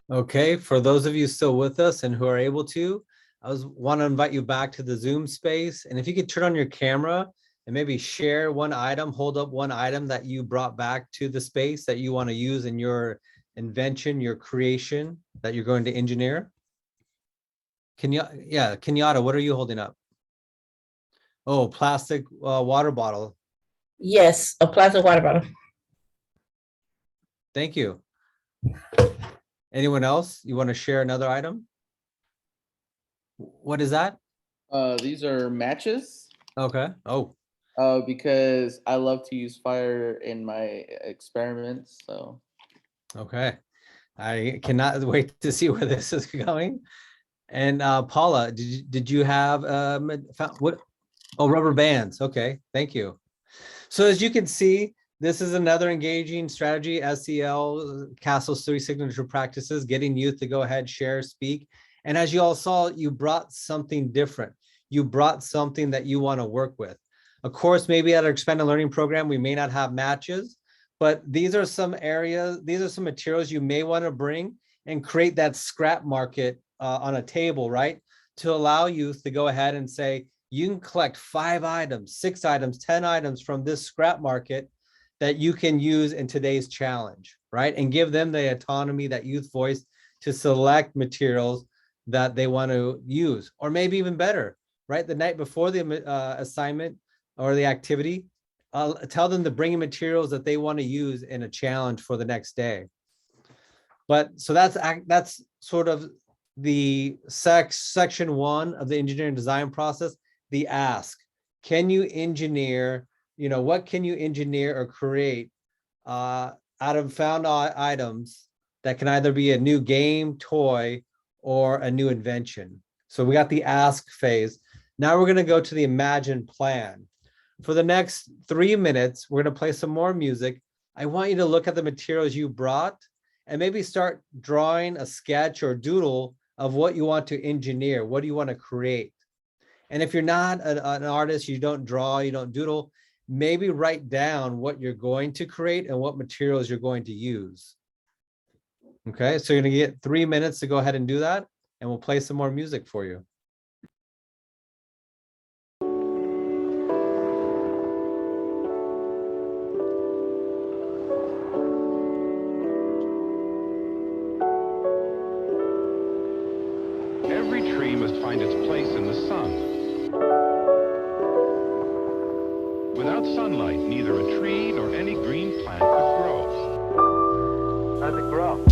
Okay, for those of you still with us and who are able to, want to invite you back to the Zoom space. And if you could turn on your camera and maybe share one item, hold up one item that you brought back to the space that you want to use in your invention, your creation that you're going to engineer. Kenyatta, what are you holding up? Oh, plastic water bottle. Yes, a plastic water bottle. Thank you. Anyone else? You want to share another item? What is that? These are matches. Okay. Oh, Because I love to use fire in my experiments. So Okay. I cannot wait to see where this is going. And Paula, did you have what? Oh, rubber bands. Okay, thank you. So as you can see, this is another engaging strategy, SEL, CASEL's 3 signature practices, getting youth to go ahead, share, speak. And as you all saw, you brought something different. You brought something that you want to work with. Of course, maybe at our expanded learning program, we may not have matches, but these are some areas, these are some materials you may want to bring and create that scrap market on a table, right? To allow youth to go ahead and say, you can collect 5 items, 6 items, 10 items from this scrap market that you can use in today's challenge, right? And give them the autonomy, that youth voice to select materials that they want to use, or maybe even better, right? The night before the assignment or the activity, tell them to bring in materials that they want to use in a challenge for the next day. But so that's sort of the section 1 of the engineering design process. The ask, can you engineer, what can you engineer or create out of found items that can either be a new game, toy, or a new invention? So we got the ask phase. Now we're going to go to the imagine plan. For the next 3 minutes, we're going to play some more music. I want you to look at the materials you brought and maybe start drawing a sketch or doodle of what you want to engineer. What do you want to create? And if you're not an artist, you don't draw, you don't doodle, maybe write down what you're going to create and what materials you're going to use. Okay, so you're going to get 3 minutes to go ahead and do that, and we'll play some more music for you. Every tree must find its place in the sun. Without sunlight, neither a tree nor any green plant could grow. How does it grow?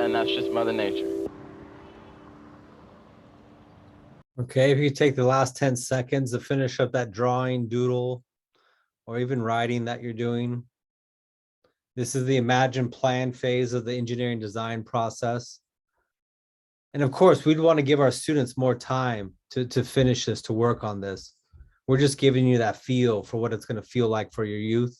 And that's just Mother Nature. Okay, if you take the last 10 seconds to finish up that drawing, doodle, or even writing that you're doing. This is the imagine plan phase of the engineering design process. And of course, we'd want to give our students more time to finish this, to work on this. We're just giving you that feel for what it's going to feel like for your youth.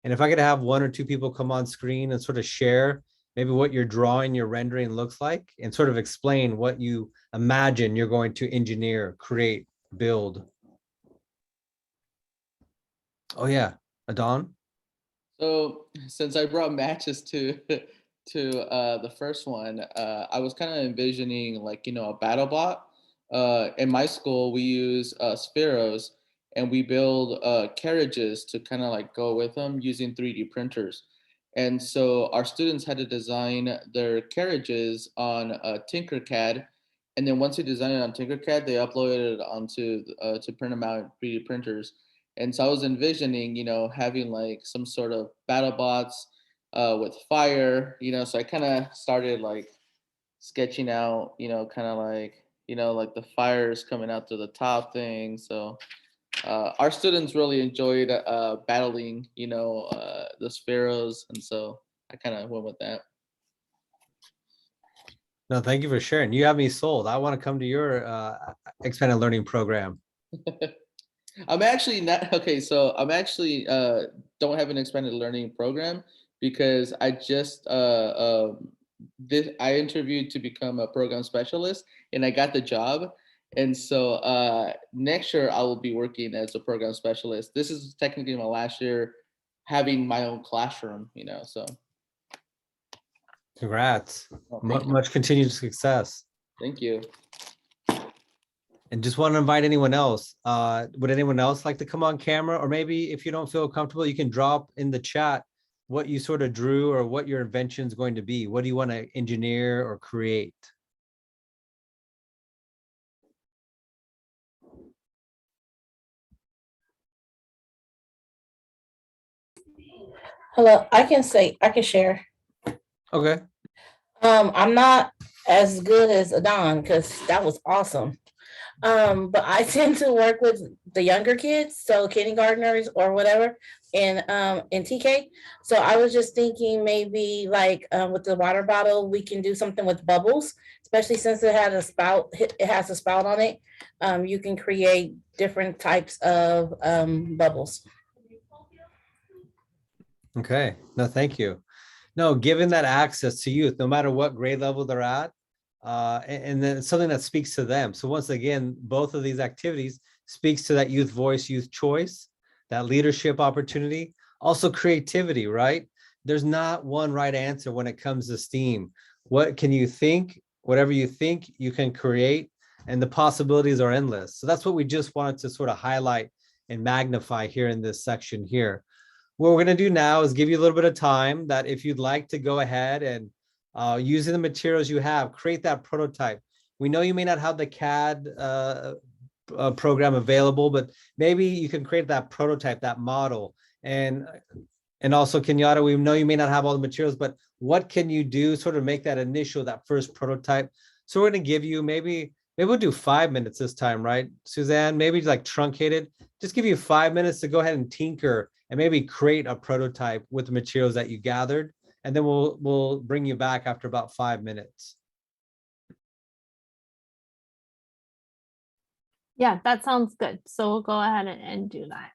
And if I could have 1 or 2 people come on screen and sort of share maybe what your drawing, your rendering looks like, and sort of explain what you imagine you're going to engineer, create, build. Oh yeah, Adon? So since I brought matches to to the first one, I was kind of envisioning like, a battle bot. In my school, we use Spheros, and we build carriages to kind of like go with them using 3D printers. And so our students had to design their carriages on Tinkercad. And then once they designed it on Tinkercad, they uploaded it onto to print them out in 3D printers. And so I was envisioning, having like some sort of battle bots with fire, so I kind of started like sketching out, kind of like, like the fires coming out to the top thing. So our students really enjoyed battling, the sparrows. And so I kind of went with that. No, thank you for sharing. You have me sold. I want to come to your expanded learning program. I'm actually not okay. So I'm actually don't have an expanded learning program because I just I interviewed to become a program specialist and I got the job. And so next year I will be working as a program specialist. This is technically my last year having my own classroom, so. Congrats. Oh, thank you. Much continued success. Thank you. And just want to invite anyone else. Would anyone else like to come on camera? Or maybe if you don't feel comfortable, you can drop in the chat what you sort of drew or what your invention is going to be. What do you want to engineer or create? Hello, I can share. Okay. I'm not as good as Adon because that was awesome. But I tend to work with the younger kids, so kindergartners or whatever, in TK. So I was just thinking maybe like with the water bottle, we can do something with bubbles, especially since it had a spout. It has a spout on it. You can create different types of bubbles. Okay. No, thank you. No, given that access to youth, no matter what grade level they're at, and then it's something that speaks to them. So once again, both of these activities speaks to that youth voice, youth choice, that leadership opportunity, also creativity, right? There's not one right answer when it comes to STEAM. What can you think? Whatever you think, you can create, and the possibilities are endless. So that's what we just wanted to sort of highlight and magnify here in this section here. What we're going to do now is give you a little bit of time that if you'd like to go ahead and using the materials you have, create that prototype. We know you may not have the CAD program available, but maybe you can create that prototype, that model. And also, Kenyatta, we know you may not have all the materials, but what can you do sort of make that initial, that first prototype? So we're going to give you maybe we'll do 5 minutes this time, right, Suzanne? Maybe like truncated. Just give you 5 minutes to go ahead and tinker and maybe create a prototype with the materials that you gathered. And then we'll bring you back after about 5 minutes. Yeah, that sounds good. So we'll go ahead and do that.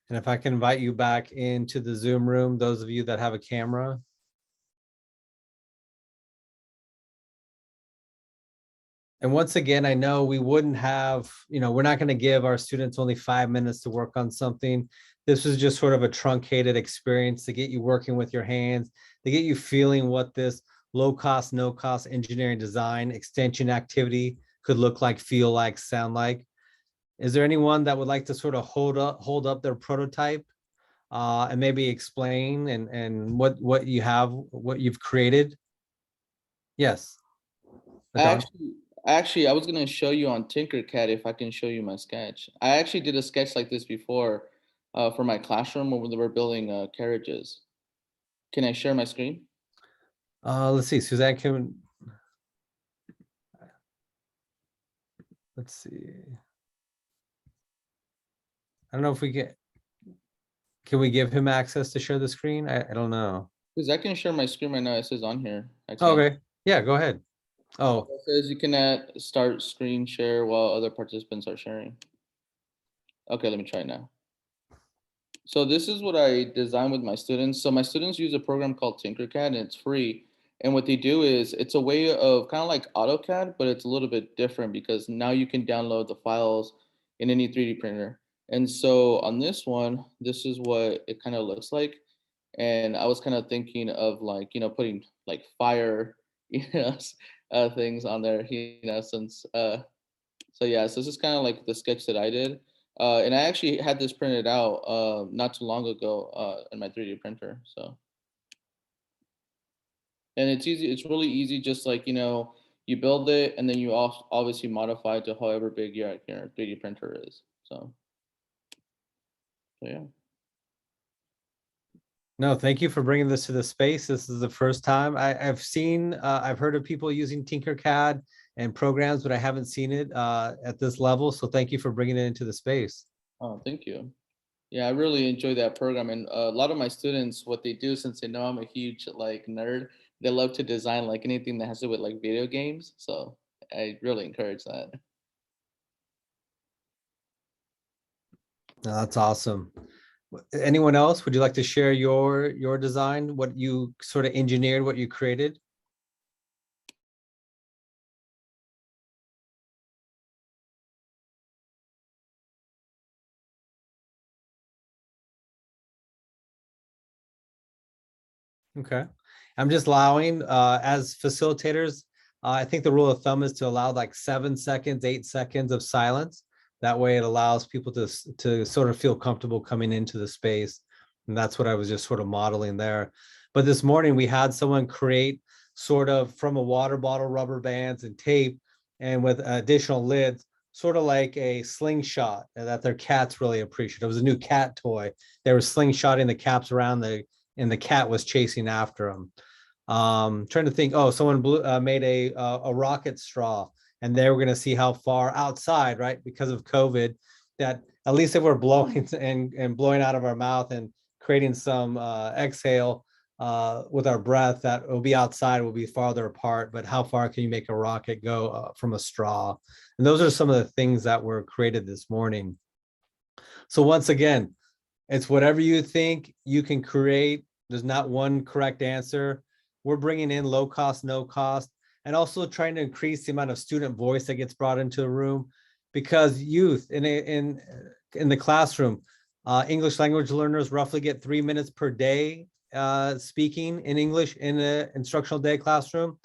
And if I can invite you back into the Zoom room, those of you that have a camera. And once again, I know we wouldn't have, we're not going to give our students only 5 minutes to work on something. This was just sort of a truncated experience to get you working with your hands, to get you feeling what this low cost, no cost engineering design extension activity could look like, feel like, sound like. Is there anyone that would like to sort of hold up their prototype and maybe explain and what you've created? Yes. Adon? Actually, I was gonna show you on Tinkercad if I can show you my sketch. I actually did a sketch like this before for my classroom when we were building carriages. Can I share my screen? Let's see, Suzanne, let's see. I don't know if can we give him access to share the screen? I don't know. Because I can share my screen right now. It says on here. Okay, yeah, go ahead. Oh, It says you can start screen share while other participants are sharing. Okay, let me try now. So this is what I designed with my students. So my students use a program called Tinkercad and it's free. And what they do is it's a way of kind of like AutoCAD, but it's a little bit different because now you can download the files in any 3D printer. And so on this one, this is what it kind of looks like. And I was kind of thinking of like, putting like fire, things on there, since, so yeah, so this is kind of like the sketch that I did. And I actually had this printed out not too long ago in my 3D printer. So, and it's easy. It's really easy. Just like, you build it and then you obviously modify it to however big your 3D printer is. So yeah. no, thank you for bringing this to the space. This is the first time I've heard of people using Tinkercad and programs, but I haven't seen it at this level. So thank you for bringing it into the space. Oh, thank you. Yeah, I really enjoy that program. And a lot of my students, what they do, since they know I'm a huge like nerd, they love to design like anything that has to do with like video games. So I really encourage that. No, that's awesome. Anyone else? Would you like to share your design, what you sort of engineered, what you created? Okay, I'm just allowing as facilitators. I think the rule of thumb is to allow like 7 seconds, 8 seconds of silence. That way it allows people to sort of feel comfortable coming into the space. And that's what I was just sort of modeling there. But this morning we had someone create sort of from a water bottle, rubber bands and tape and with additional lids, sort of like a slingshot that their cats really appreciate. It was a new cat toy. They were slingshotting the caps around and the cat was chasing after him. Trying to think, oh, someone made a rocket straw and they were going to see how far outside, right? Because of COVID, that at least if we're blowing and blowing out of our mouth and creating some exhale with our breath, that will be outside, will be farther apart, but how far can you make a rocket go from a straw? And those are some of the things that were created this morning. So once again, it's whatever you think you can create. There's not one correct answer. We're bringing in low cost, no cost, and also trying to increase the amount of student voice that gets brought into the room, because youth in the classroom, English language learners roughly get 3 minutes per day speaking in English in an instructional day classroom.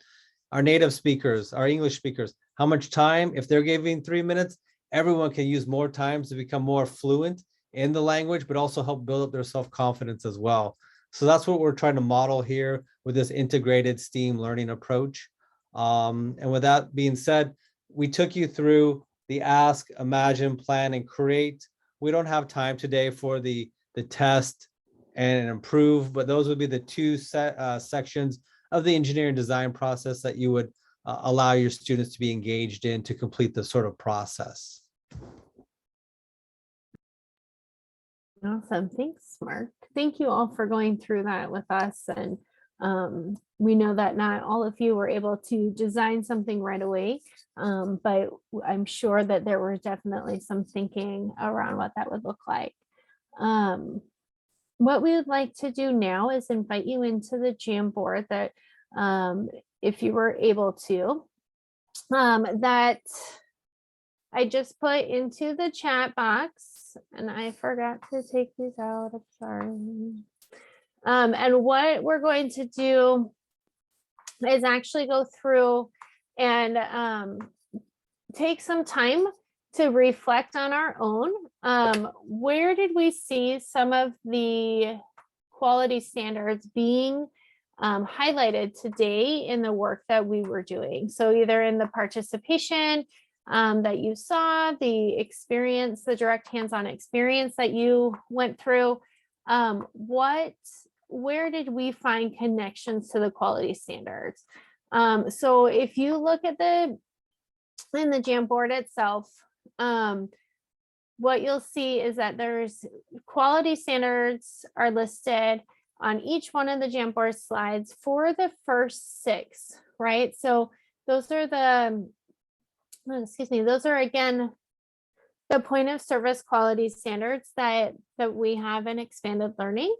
Our native speakers, our English speakers, how much time? If they're giving 3 minutes, everyone can use more time to become more fluent in the language, but also help build up their self-confidence as well. So that's what we're trying to model here with this integrated STEAM learning approach. And with that being said, we took you through the ask, imagine, plan, and create. We don't have time today for the test and improve, but those would be the two sections of the engineering design process that you would allow your students to be engaged in to complete the sort of process. Awesome. Thanks, Mark. Thank you all for going through that with us. And we know that not all of you were able to design something right away, but I'm sure that there was definitely some thinking around what that would look like. What we would like to do now is invite you into the Jamboard that, if you were able to, that I just put into the chat box, and I forgot to take these out. I'm sorry. And what we're going to do is actually go through and take some time to reflect on our own. Where did we see some of the quality standards being highlighted today in the work that we were doing? So either in the participation that you saw, the experience, the direct hands-on experience that you went through, where did we find connections to the quality standards? So if you look at in the Jamboard itself, what you'll see is that there's quality standards are listed on each one of the Jamboard slides for the first 6, right? So those are those are again the point of service quality standards that we have in expanded learning.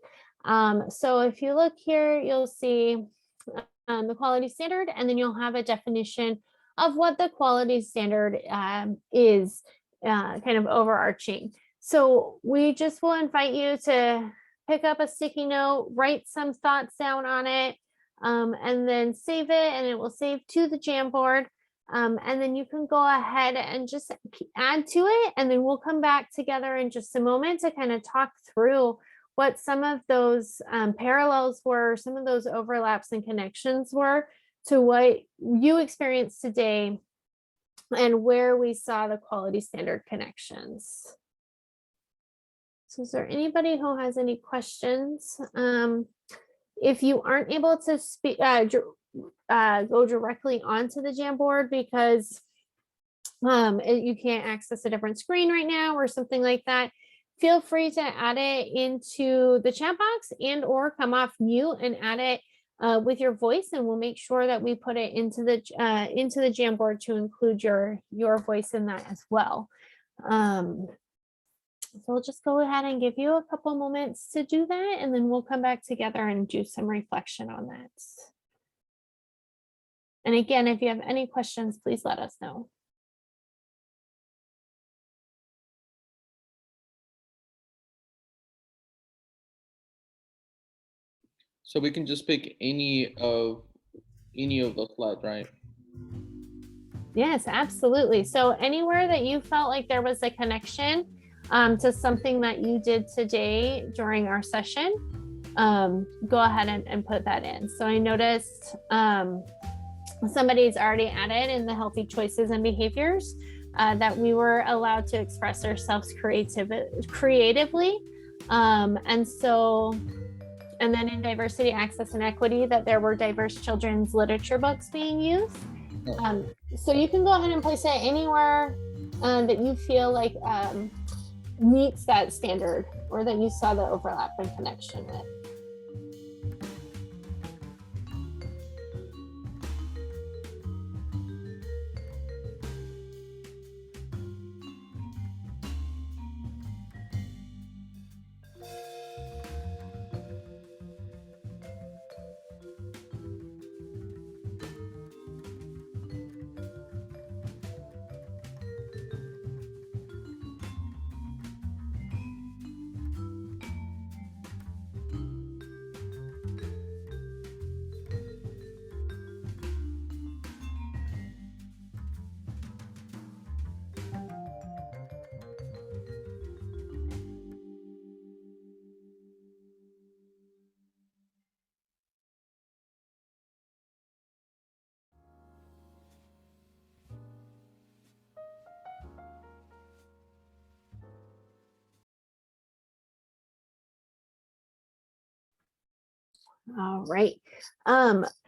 So if you look here, you'll see the quality standard, and then you'll have a definition of what the quality standard is, kind of overarching. So we just will invite you to pick up a sticky note, write some thoughts down on it, and then save it, and it will save to the Jamboard. And then you can go ahead and just add to it, and then we'll come back together in just a moment to kind of talk through what some of those parallels were, some of those overlaps and connections were to what you experienced today and where we saw the quality standard connections. So is there anybody who has any questions? If you aren't able to speak, go directly onto the Jamboard because you can't access a different screen right now or something like that, feel free to add it into the chat box and or come off mute and add it with your voice, and we'll make sure that we put it into the Jamboard to include your voice in that as well. So we'll just go ahead and give you a couple moments to do that, and then we'll come back together and do some reflection on that. And again, if you have any questions, please let us know. So we can just pick any of the slides, right? Yes, absolutely. So anywhere that you felt like there was a connection to something that you did today during our session, go ahead and put that in. So I noticed somebody's already added in the healthy choices and behaviors that we were allowed to express ourselves creatively. And then in diversity, access, and equity, that there were diverse children's literature books being used. So you can go ahead and place it anywhere that you feel like meets that standard or that you saw the overlap and connection with. All right.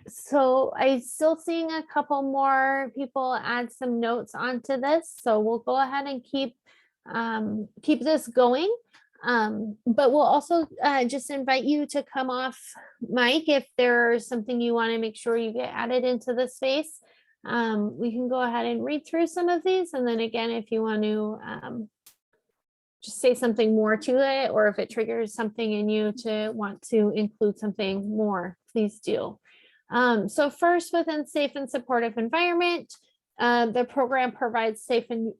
So I'm still seeing a couple more people add some notes onto this. So we'll go ahead and keep this going. But we'll also just invite you to come off mic if there's something you want to make sure you get added into the space. We can go ahead and read through some of these. And then again, if you want to just say something more to it, or if it triggers something in you to want to include something more, please do. So first, within safe and supportive environment, the program provides safe and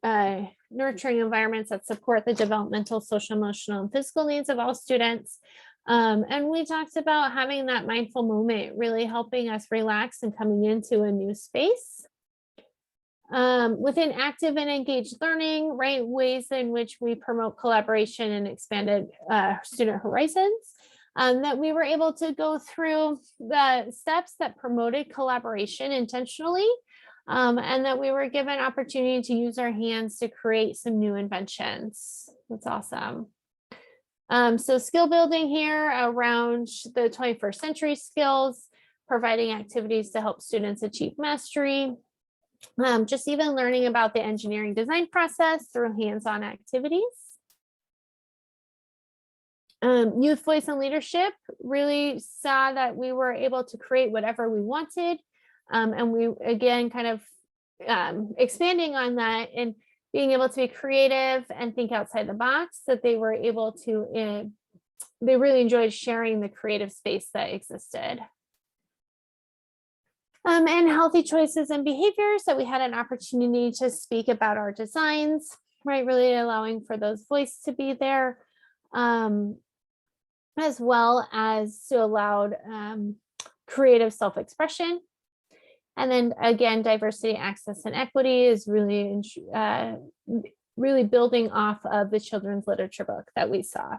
nurturing environments that support the developmental, social, emotional, and physical needs of all students. And we talked about having that mindful moment, really helping us relax and coming into a new space. Within active and engaged learning, right, ways in which we promote collaboration and expanded student horizons, that we were able to go through the steps that promoted collaboration intentionally, and that we were given opportunity to use our hands to create some new inventions. That's awesome. So skill building here around the 21st century skills, providing activities to help students achieve mastery. Just even learning about the engineering design process through hands-on activities. Youth voice and leadership, really saw that we were able to create whatever we wanted. And we, again, kind of expanding on that and being able to be creative and think outside the box, that they were able to, they really enjoyed sharing the creative space that existed. And healthy choices and behaviors, that we had an opportunity to speak about our designs, right? Really allowing for those voices to be there, as well as to allow creative self-expression. And then again, diversity, access, and equity is really, really building off of the children's literature book that we saw.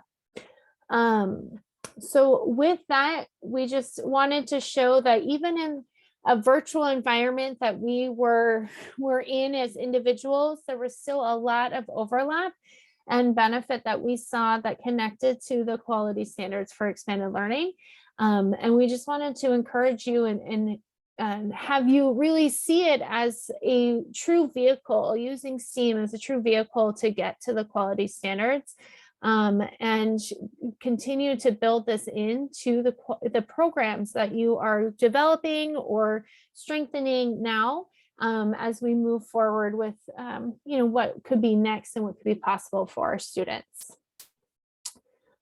So with that, we just wanted to show that even in a virtual environment that we were in as individuals, there was still a lot of overlap and benefit that we saw that connected to the quality standards for expanded learning. And we just wanted to encourage you and have you really see it as a true vehicle, using STEAM as a true vehicle to get to the quality standards. And continue to build this into the programs that you are developing or strengthening now, as we move forward with what could be next and what could be possible for our students.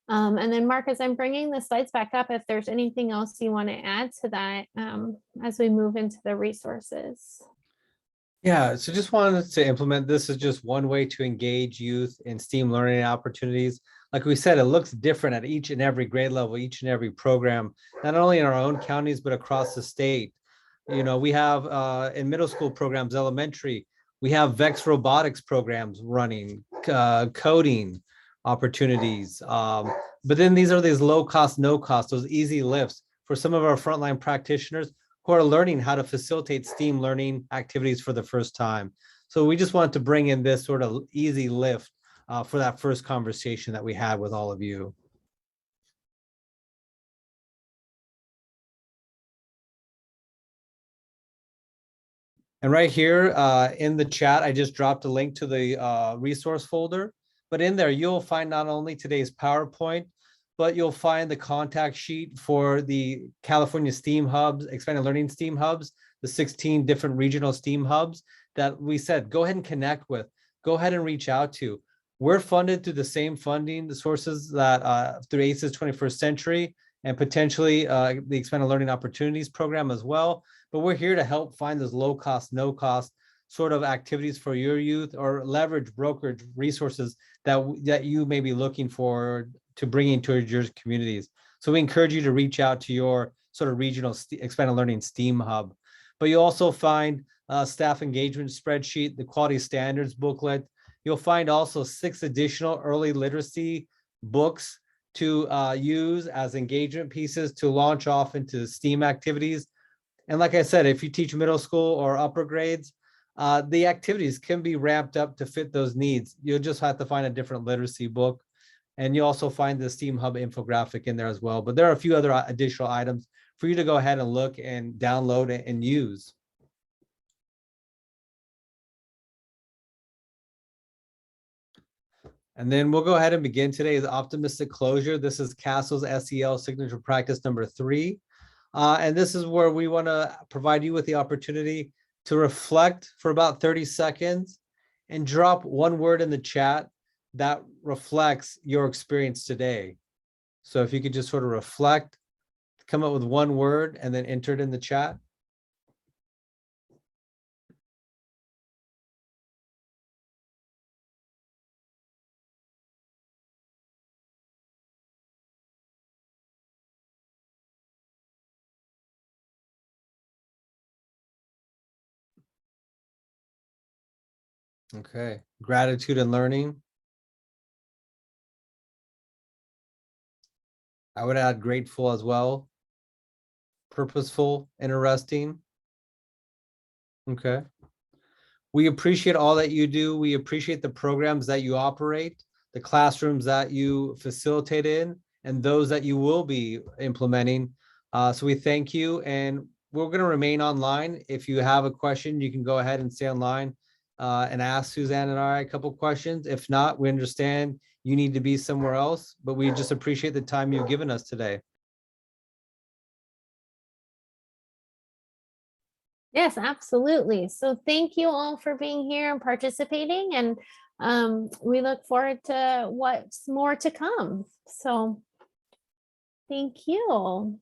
And then Mark, as I'm bringing the slides back up, if there's anything else you want to add to that as we move into the resources. Yeah, so just wanted to implement this as just one way to engage youth in STEAM learning opportunities. Like we said, it looks different at each and every grade level, each and every program, not only in our own counties, but across the state. You know, we have in middle school programs, elementary, we have VEX robotics programs running, coding opportunities. But then these are these low cost, no cost, those easy lifts for some of our frontline practitioners who are learning how to facilitate STEAM learning activities for the first time. So we just wanted to bring in this sort of easy lift for that first conversation that we had with all of you. And right here in the chat, I just dropped a link to the resource folder, but in there you'll find not only today's PowerPoint, but you'll find the contact sheet for the California STEAM hubs, expanded learning STEAM hubs, the 16 different regional STEAM hubs that we said, go ahead and connect with, go ahead and reach out to. We're funded through the same funding, the sources that through ACES 21st Century and potentially the Expanded Learning Opportunities Program as well. But we're here to help find those low cost, no cost sort of activities for your youth, or leverage brokerage resources that you may be looking for to bring into your communities. So we encourage you to reach out to your sort of regional expanded learning STEAM hub. But you'll also find a staff engagement spreadsheet, the quality standards booklet. You'll find also 6 additional early literacy books to use as engagement pieces to launch off into STEAM activities. And like I said, if you teach middle school or upper grades, the activities can be ramped up to fit those needs. You'll just have to find a different literacy book. And you also find the STEAM Hub infographic in there as well. But there are a few other additional items for you to go ahead and look and download and use. And then we'll go ahead and begin today's optimistic closure. This is CASEL's SEL signature practice number 3. And this is where we want to provide you with the opportunity to reflect for about 30 seconds and drop one word in the chat that reflects your experience today. So if you could just sort of reflect, come up with one word and then enter it in the chat. Okay, gratitude and learning. I would add grateful as well. Purposeful, interesting. Okay. We appreciate all that you do. We appreciate the programs that you operate, the classrooms that you facilitate in, and those that you will be implementing. So we thank you, and we're going to remain online. If you have a question, you can go ahead and stay online and ask Suzanne and I a couple questions. If not, we understand you need to be somewhere else, but we just appreciate the time you've given us today. Yes, absolutely. So thank you all for being here and participating, and we look forward to what's more to come. So thank you.